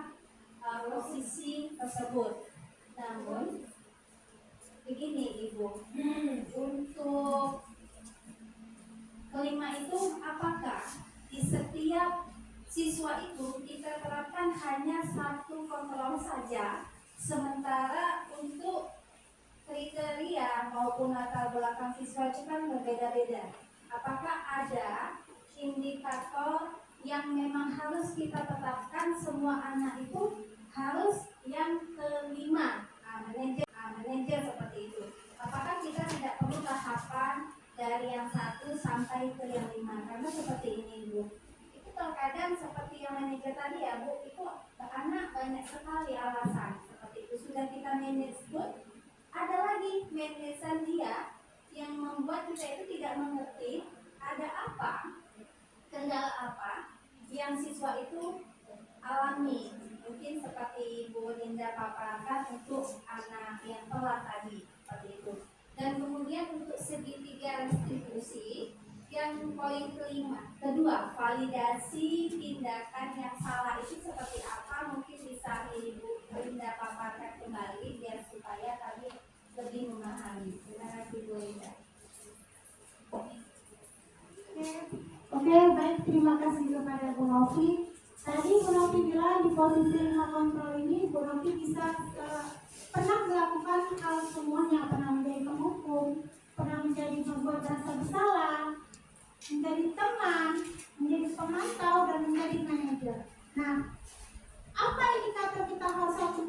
posisi tersebut. Namun begini Ibu, untuk kelima itu apakah di setiap siswa itu kita terapkan hanya satu kontrol saja, sementara untuk kriteria maupun latar belakang siswa itu kan berbeda-beda. Apakah ada indikator yang memang harus kita tetapkan semua anak itu harus yang kelima, manajer seperti itu? Apakah kita tidak perlu tahapan dari yang 1 sampai ke yang 5? Karena seperti ini Bu, itu terkadang seperti yang manajer tadi ya Bu, itu anak banyak sekali alasan seperti itu sudah kita manage good. Ada lagi manajemen dia yang membuat kita itu tidak mengerti ada apa, kendala apa yang siswa itu alami. Mungkin seperti Bu Linda paparkan untuk anak yang telat tadi, seperti itu. Dan kemudian untuk segitiga restitusi yang poin kedua, validasi tindakan yang salah itu seperti apa? Mungkin bisa Ibu Linda paparkan kembali biar supaya tadi lebih memahami. Terima kasih Bu Linda. Oke, baik, terima kasih kepada Bu Novi. Tadi Bu Novi bilang di posisi 5 kontrol ini Bu Novi bisa pernah melakukan hal semuanya, pernah menjadi penghukum, pernah menjadi membuat rasa bersalah, menjadi teman, menjadi pemantau, dan menjadi manajer. Nah, apa indikator kita harus satu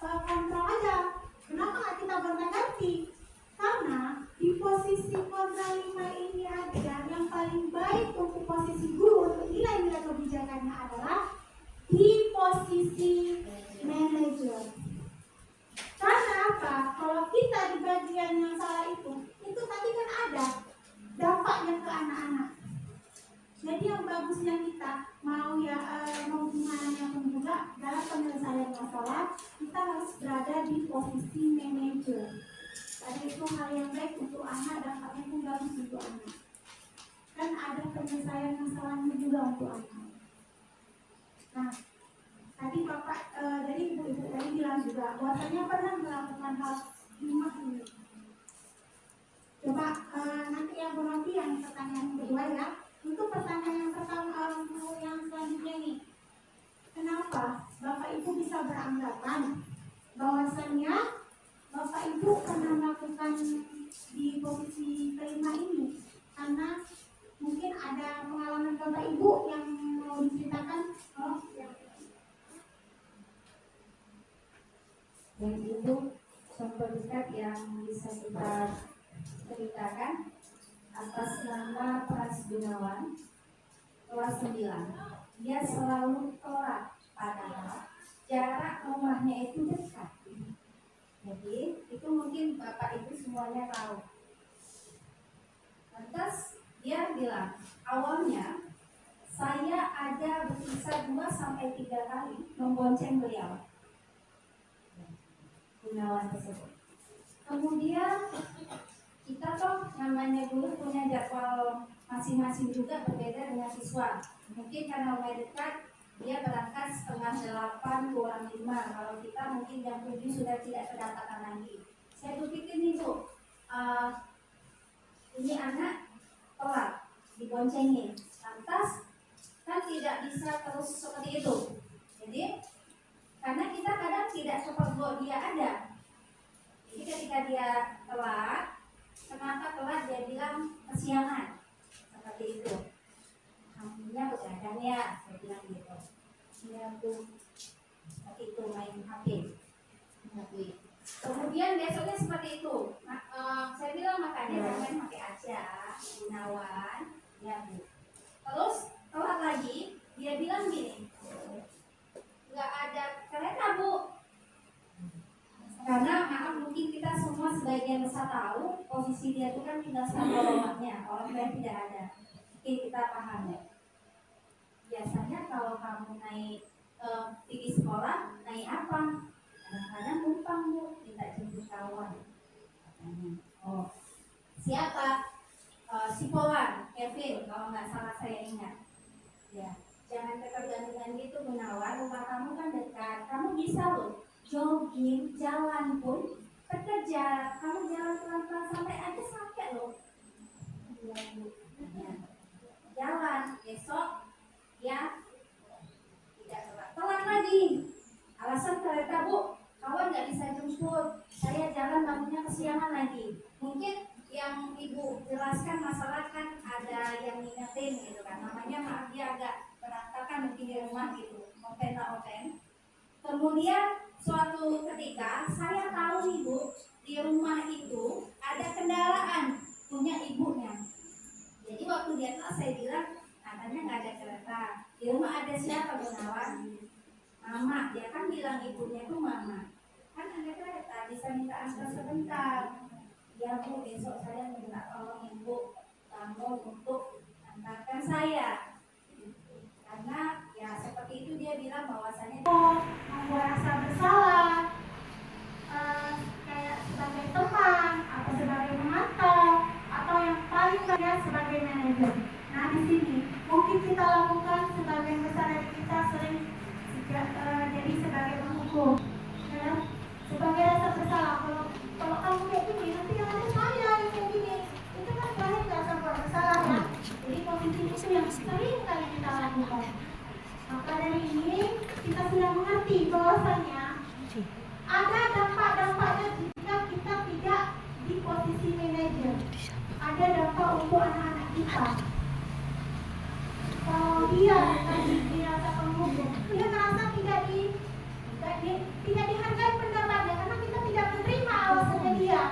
kontrol aja? Kenapa nggak kita gonta-ganti? Karena di posisi kontrol 5 ini aja yang paling baik untuk posisi guru untuk nilai-nilai kebijakannya adalah di posisi manajer. Karena apa? Kalau kita di bagian yang salah itu tadi kan ada dampaknya ke anak-anak. Jadi yang bagusnya kita mau gimana pun juga dalam penyelesaian masalah kita harus berada di posisi manajer. Tadi itu hal yang baik untuk anak, dampaknya pun bagus untuk anak. Kan ada penyelesaian masalahnya juga untuk anak. Nah, tadi Bapak, dari Ibu tadi bilang juga bahwasanya pernah melakukan hal lima ini. Coba nanti yang berarti yang pertanyaan kedua ya. Untuk pertanyaan yang pertama yang selanjutnya nih, kenapa Bapak Ibu bisa beranggapan bahwasannya Bapak Ibu pernah melakukan di posisi kelima ini? Karena mungkin ada pengalaman Bapak Ibu yang mau diceritakan. Yang itu contoh dekat yang bisa kita ceritakan atas nama Pras Gunawan, kelas 9. Dia selalu telat, padahal jarak rumahnya itu dekat. Jadi itu mungkin Bapak Ibu semuanya tahu. Lantas dia bilang, awalnya saya ada berkisar 2-3 kali membonceng beliau, Gunawan tersebut. Kemudian kita toh namanya guru punya jadwal masing-masing juga berbeda dengan siswa. Mungkin karena mulai dekat dia berangkat 7:30 kurang 5. Kalau kita mungkin jam 7 sudah tidak kedapatan lagi. Saya berpikir nih Bu, ini anak telat diboncengin. Lantas kan tidak bisa terus seperti itu. Jadi karena kita kadang tidak cepat bahwa dia ada. Jadi ketika dia telat, kenapa telat dia bilang kesiangan seperti itu. Kamunya bercadang ya, saya bilang gitu. Dia tuh seperti itu main HP. Kemudian besoknya seperti itu. Saya bilang makanya jangan pakai aja, Gunawan, ya Bu. Terus telat lagi, dia bilang gini, nggak ada kereta Bu. Karena maaf mungkin kita semua sebagian besar tahu posisi dia itu kan tinggal sama rumahnya, orang lain tidak ada. Oke, kita paham ya. Biasanya kalau kamu naik pergi sekolah, naik apa? Kadang-kadang numpang Bu, minta jemput kawan. Katanya, oh siapa? Si Polan, Kevin, kalau nggak salah saya ingat. Ya, jangan ketergantungan gitu Gunawan. Rumah kamu kan dekat, kamu bisa loh jogging, jalan pun bekerja. Kamu jalan pelan-pelan sampai aja sampai loh. Iya, Bu. Ya. Jalan besok ya tidak telat lagi. Alasan kereta Bu, kawan nggak bisa jemput. Saya jalan bangunnya kesiangan lagi. Mungkin yang ibu jelaskan masalah kan ada yang ngingetin gitu kan, namanya maaf dia agak berantakan mungkin di rumah gitu, open. Kemudian suatu ketika saya tahu ibu di rumah itu ada kendaraan punya ibunya. Jadi waktu dia kelas saya bilang katanya nggak ada kereta, di rumah ada siapa Gunawan? Mama, dia kan bilang ibunya itu mama, kan ada kereta bisa minta antar sebentar. Ya Bu, besok saya minta tolong Ibu kamu untuk antarkan saya. Karena ya seperti itu dia bilang bahwasanya membuat rasa bersalah, kayak sebagai teman atau sebagai pemantau atau yang paling banyak sebagai manajer. Nah di sini mungkin kita lakukan sebagian besar dari kita sering jadi sebagai penghukum, ya. Sebagai rasa bersalah, kalau kamu kayak gini nanti yang ada saya yang kayak gini, itu kan banyak rasa bersalah ya. Jadi posisi itu yang sering kali kita lakukan. Maka dari ini kita sudah mengerti bahwasanya ada dampak-dampaknya jika kita tidak di posisi manajer. Ada dampak untuk anak-anak kita. Kalau dia tadi dirasa penghukum, dia merasa tidak dihargai pendapatnya karena kita tidak menerima alasannya dia.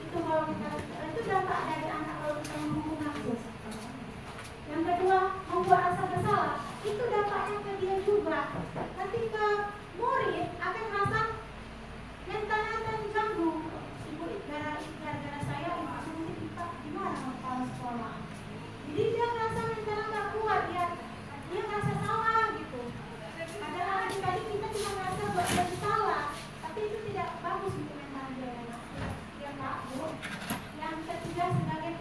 Itu kalau kita itu dampak dari anak kalau kita menghukum langsung. Yang kedua, membuat rasa bersalah. Itu dampaknya ke dia juga. Ketika murid akan merasa mentalnya terganggu. Ibu gara-gara saya ibu aku mungkin kita gimana kepala sekolah. Jadi dia merasa mentalnya nggak kuat, dia merasa salah gitu. Padahal tadi kita cuma merasa bersalah, tapi itu tidak bagus untuk mental dia. Dia nggak buruk. Yang ketiga sebagai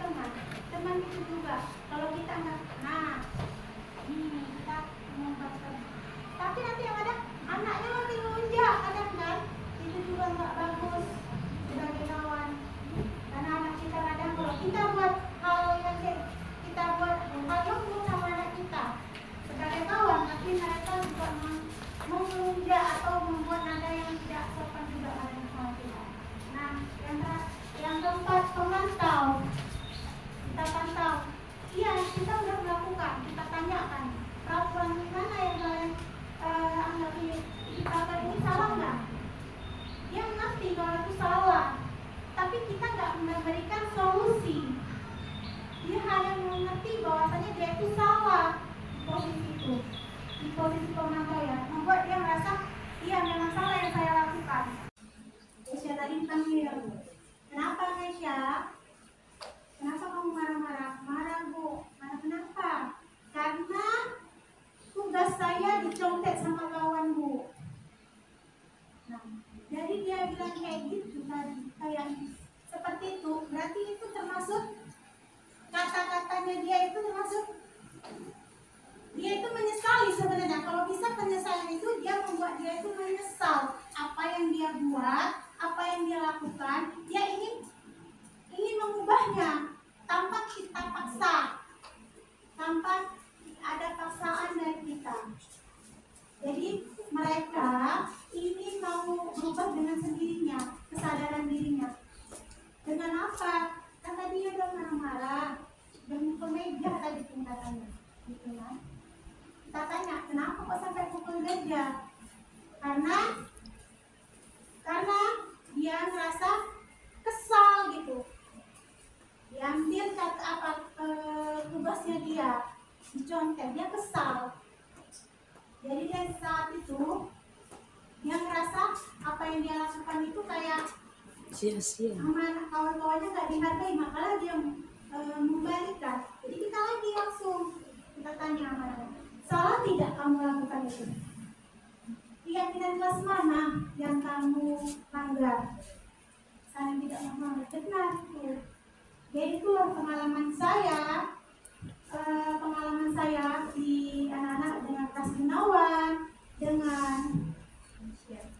teman itu juga. Kalau kita nggak, kita membuatkan. Tapi nanti yang ada anaknya makin melunjak kadang kan, itu juga nggak bagus sebagai kawan. Karena anak kita kadang kalau kita buat hal yang kita buat hal yang buruk sama anak kita sebagai kawan, tapi mereka juga melunjak atau membuat nada yang tidak sopan juga pada kawan kita. Nah, yang keempat pemantau. Kita pantau. Iya, kita sudah melakukan, kita tanyakan peraturan mana yang kalian anggap ini salah nggak? Dia mengerti kalau itu salah, tapi kita nggak memberikan solusi. Dia hanya mengerti bahwasanya dia itu salah di posisi itu, di posisi pemantau ya, membuat dia merasa iya memang salah yang saya lakukan. Nesya tadi dipanggil, kenapa Nesya? Kenapa kamu marah-marah? Marah Bu, marah kenapa? Karena tugas saya dicontek sama kawan Bu. Nah, jadi dia bilang kayak gitu tadi, kayak seperti itu. Berarti itu termasuk kata-katanya dia itu termasuk dia itu menyesali sebenarnya. Kalau bisa penyesalan itu dia membuat dia itu menyesal apa yang dia buat, apa yang dia lakukan. Dia ingin mengubahnya tanpa kita paksa, tanpa ada paksaan dari kita. Jadi mereka ini mau berubah dengan sendirinya, kesadaran dirinya. Dengan apa? Kan tadi dia udah marah-marah, udah mukul meja tadi tingkatannya, gitu kan? Kita tanya, kenapa kok sampai mukul meja? Karena dia merasa kesal gitu. Diambil tugasnya dia, dicontek, dia kesal. Jadi dari saat itu dia merasa apa yang dia lakukan itu kayak sia-sia. Sama kawan-kawannya nggak dihargai, makanya dia membalikan. Jadi kita lagi langsung kita tanya sama salah tidak kamu lakukan itu? Keyakinan kelas mana yang kamu langgar? Saya tidak melanggar, benar itu. pengalaman saya di anak-anak dengan Kas Gunawan, dengan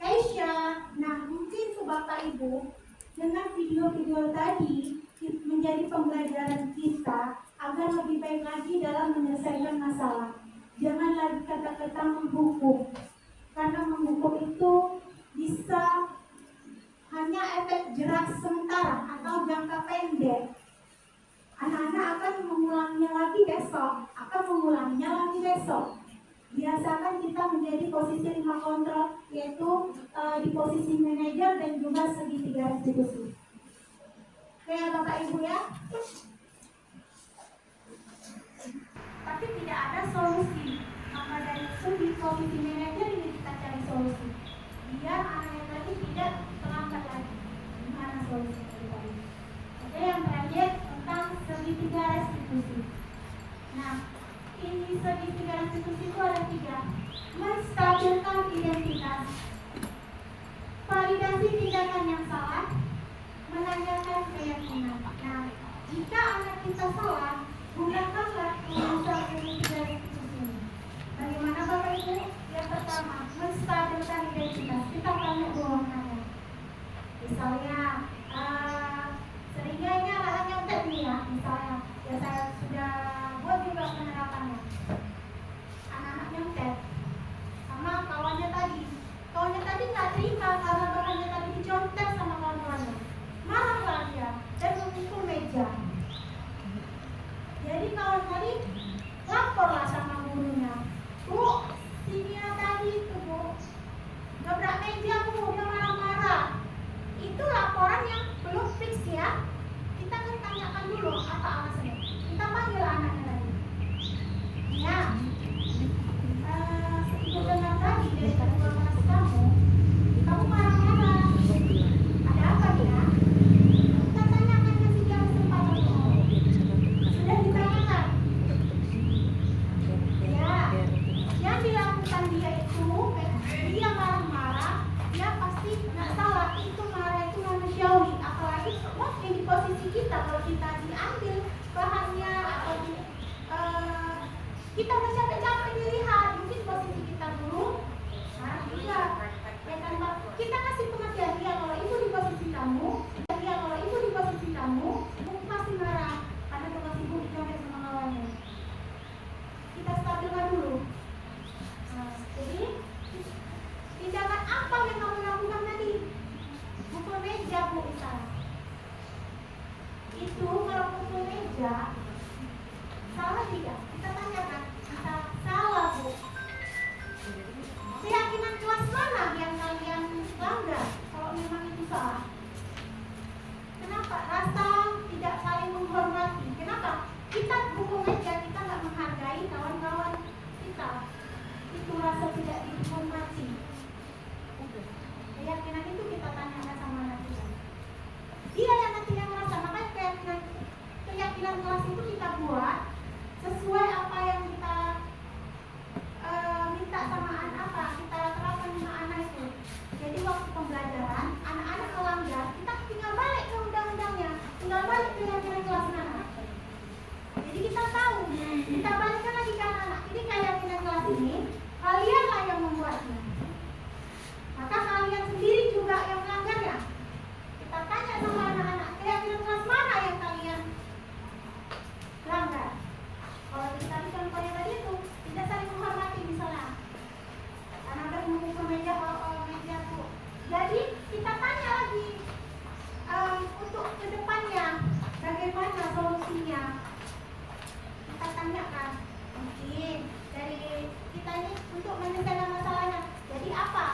Keisha. Nah, mungkin ke Bapak Ibu, dengan video-video tadi menjadi pembelajaran kita agar lebih baik lagi dalam menyelesaikan masalah. Jangan lagi kata-kata menghukum, karena menghukum itu bisa hanya efek jerak sementara atau jangka pendek. Anak-anak akan mengulanginya lagi besok, akan mengulanginya lagi besok. Biasakan kita menjadi posisi 5 kontrol, yaitu di posisi manajer dan juga segitiga restitusi. Oke ya Bapak Ibu ya. Tapi tidak ada solusi. Maka dari itu di posisi manajer ini kita cari solusi. Biar anak-anak tadi tidak terlambat lagi. Gimana solusi tadi? Oke, yang terakhir tentang segitiga restitusi. Nah, ini segitiga restitusi itu ada 3. Menstabilkan identitas, validasi tindakan yang salah, menanyakan keyakinan. Nah, jika anak kita salah, gunakanlah unsur segitiga restitusi ini. Bagaimana Bapak Ibu? Yang pertama, menstabilkan identitas. Kita tanya golongannya. Misalnya, seringnya ini anak nyontek nih ya. Misalnya, ya saya sudah buat juga penerapannya. Anak-anak nyontek sama kawannya tadi. Kawannya tadi nggak terima karena bahannya tadi dicontek sama kawan-kawannya. Marahlah dia dan memukul meja. Jadi kawan tadi laporlah sama gurunya. Bu, si dia tadi itu bu gebrak meja bu, dia marah-marah. Itu laporan yang belum fix ya. Kita kan tanyakan dulu apa alasannya. Kita panggil anaknya tadi. Ya, ikut dengar tadi dari ketua kelas kamu marah-marah. Ada apa ya? Kita tanyakan ke si dia kesempatan ngomong. Sudah ditanyakan. Ya, yang dilakukan dia itu, dia marah-marah, dia pasti nggak salah. Itu marah itu manusiawi. Apalagi mungkin di posisi kita, kalau kita diambil bahannya atau kita udah capek-capek dilihat, mungkin posisi kita dulu marah juga. Ya kan Pak? Kita kasih pengertian dia kalau ibu di posisi kamu, dia kalau ibu di posisi kamu pasti marah karena tugas ibu dicoret sama kawannya. Kita stabilkan dulu. Nah, jadi tindakan apa yang kamu lakukan tadi? Pukul meja bu, misalnya. Itu kalau pukul meja salah tidak? Kita tanyakan. Kita salah bu. Keyakinan kelas mana yang kalian langgar kalau memang itu salah? Kenapa? Rasa tidak saling menghormati. Kenapa? Kita pukul meja, kita nggak menghargai kawan-kawan kita. Itu rasa tidak dihormati. Keyakinan itu kita tanyakan sama anak kita. Dia yang nanti yang merasa. Makanya keyakinan kelas itu kita buat sesuai apa yang kita minta sama anak, apa kita terapkan sama anak itu. Jadi waktu pembelajaran anak-anak melanggar, kita tinggal balik ke undang-undangnya, tinggal balik ke keyakinan kelas anak. Jadi kita tahu, kita balikkan lagi ke anak-anak. Ini keyakinan kelas ini kalianlah yang membuatnya. Maka kalian sendiri juga yang melanggarnya. Kita tanya sama anak-anak, keyakinan kelas mana yang kalian langgar? Kalau tadi contohnya tadi itu tidak saling menghormati misalnya, karena ada memukul meja meja tuh. Jadi kita tanya lagi untuk kedepannya bagaimana solusinya. Kita tanyakan mungkin dari kita ini untuk menyelesaikan masalahnya. Jadi apa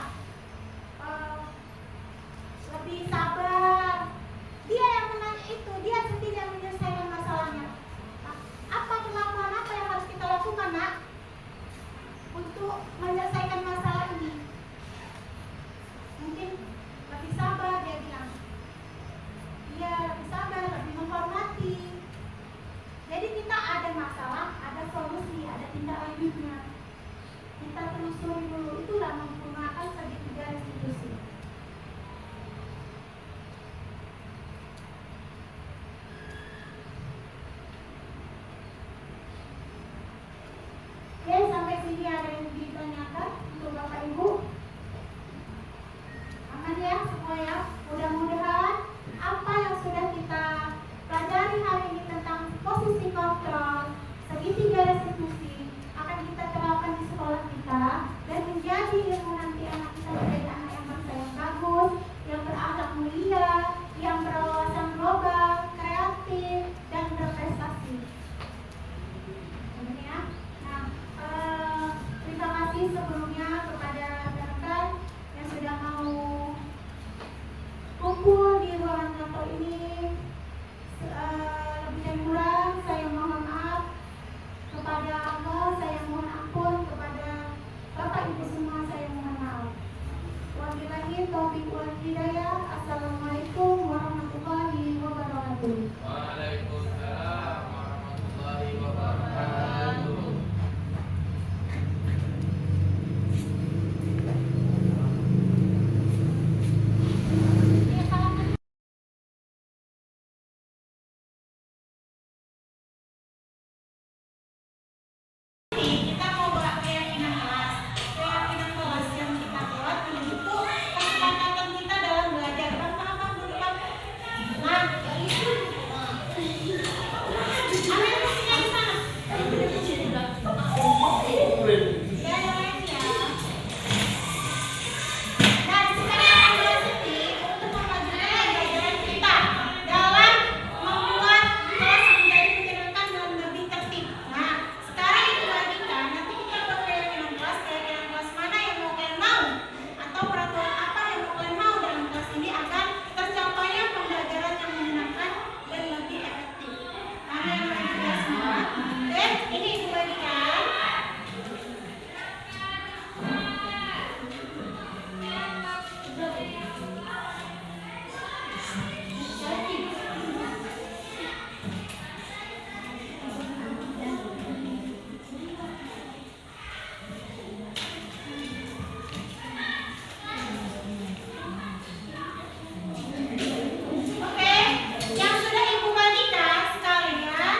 kontrol, segitiga restitusi akan kita terapkan di sekolah kita dan menjadi ilmu nanti anak kita menjadi anak yang bangsa yang bagus, yang berakhlak mulia, yang berwawasan global, kreatif, dan berprestasi. Ya. Nah, terima kasih sebelumnya kepada rekan-rekan yang sudah mau kumpul di ruangan kantor ini. Lebih dan kurang saya mohon maaf kepada Allah, saya mohon ampun kepada Bapak Ibu semua, saya mohon maaf. Wabillahi taufiq wal hidayah. Assalamualaikum warahmatullahi wabarakatuh. Waalaikumsalam warahmatullahi wabarakatuh. Kita mau buat keyakinan kelas. Keyakinan kelas yang kita buat itu kesepakatan kita dalam belajar. Apa dulu Pak? Nah, itu. Ada yang masih di sana? Ya, yang lain ya. Nah, sekarang akan berlanjuti untuk memajukan pembelajaran kita dalam membuat kelas menjadi menyenangkan dan lebih tertib. Nah, sekarang dibagikan, nanti kita buat keyakinan kelas mana yang mau kalian mau, atau peraturan apa yang mau kalian mau dalam kelas ini agar tercapainya pembelajaran yang menyenangkan dan lebih efektif. Karena yang lain sudah semua. Oke, ini ibu bagikan. Oke, yang sudah ibu bagikan sekalian,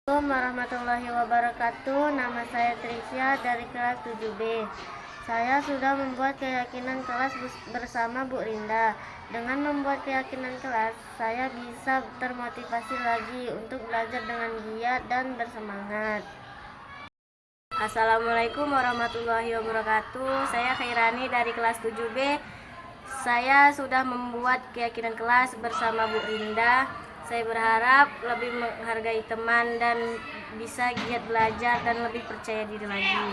Assalamualaikum warahmatullahi wabarakatuh. Nama saya Trisha dari kelas 7B. Saya sudah membuat keyakinan kelas bersama Bu Rinda. Dengan membuat keyakinan kelas, saya bisa termotivasi lagi untuk belajar dengan giat dan bersemangat. Assalamualaikum warahmatullahi wabarakatuh. Saya Khairani dari kelas 7B. Saya sudah membuat keyakinan kelas bersama Bu Rinda. Saya berharap lebih menghargai teman dan bisa giat belajar dan lebih percaya diri lagi.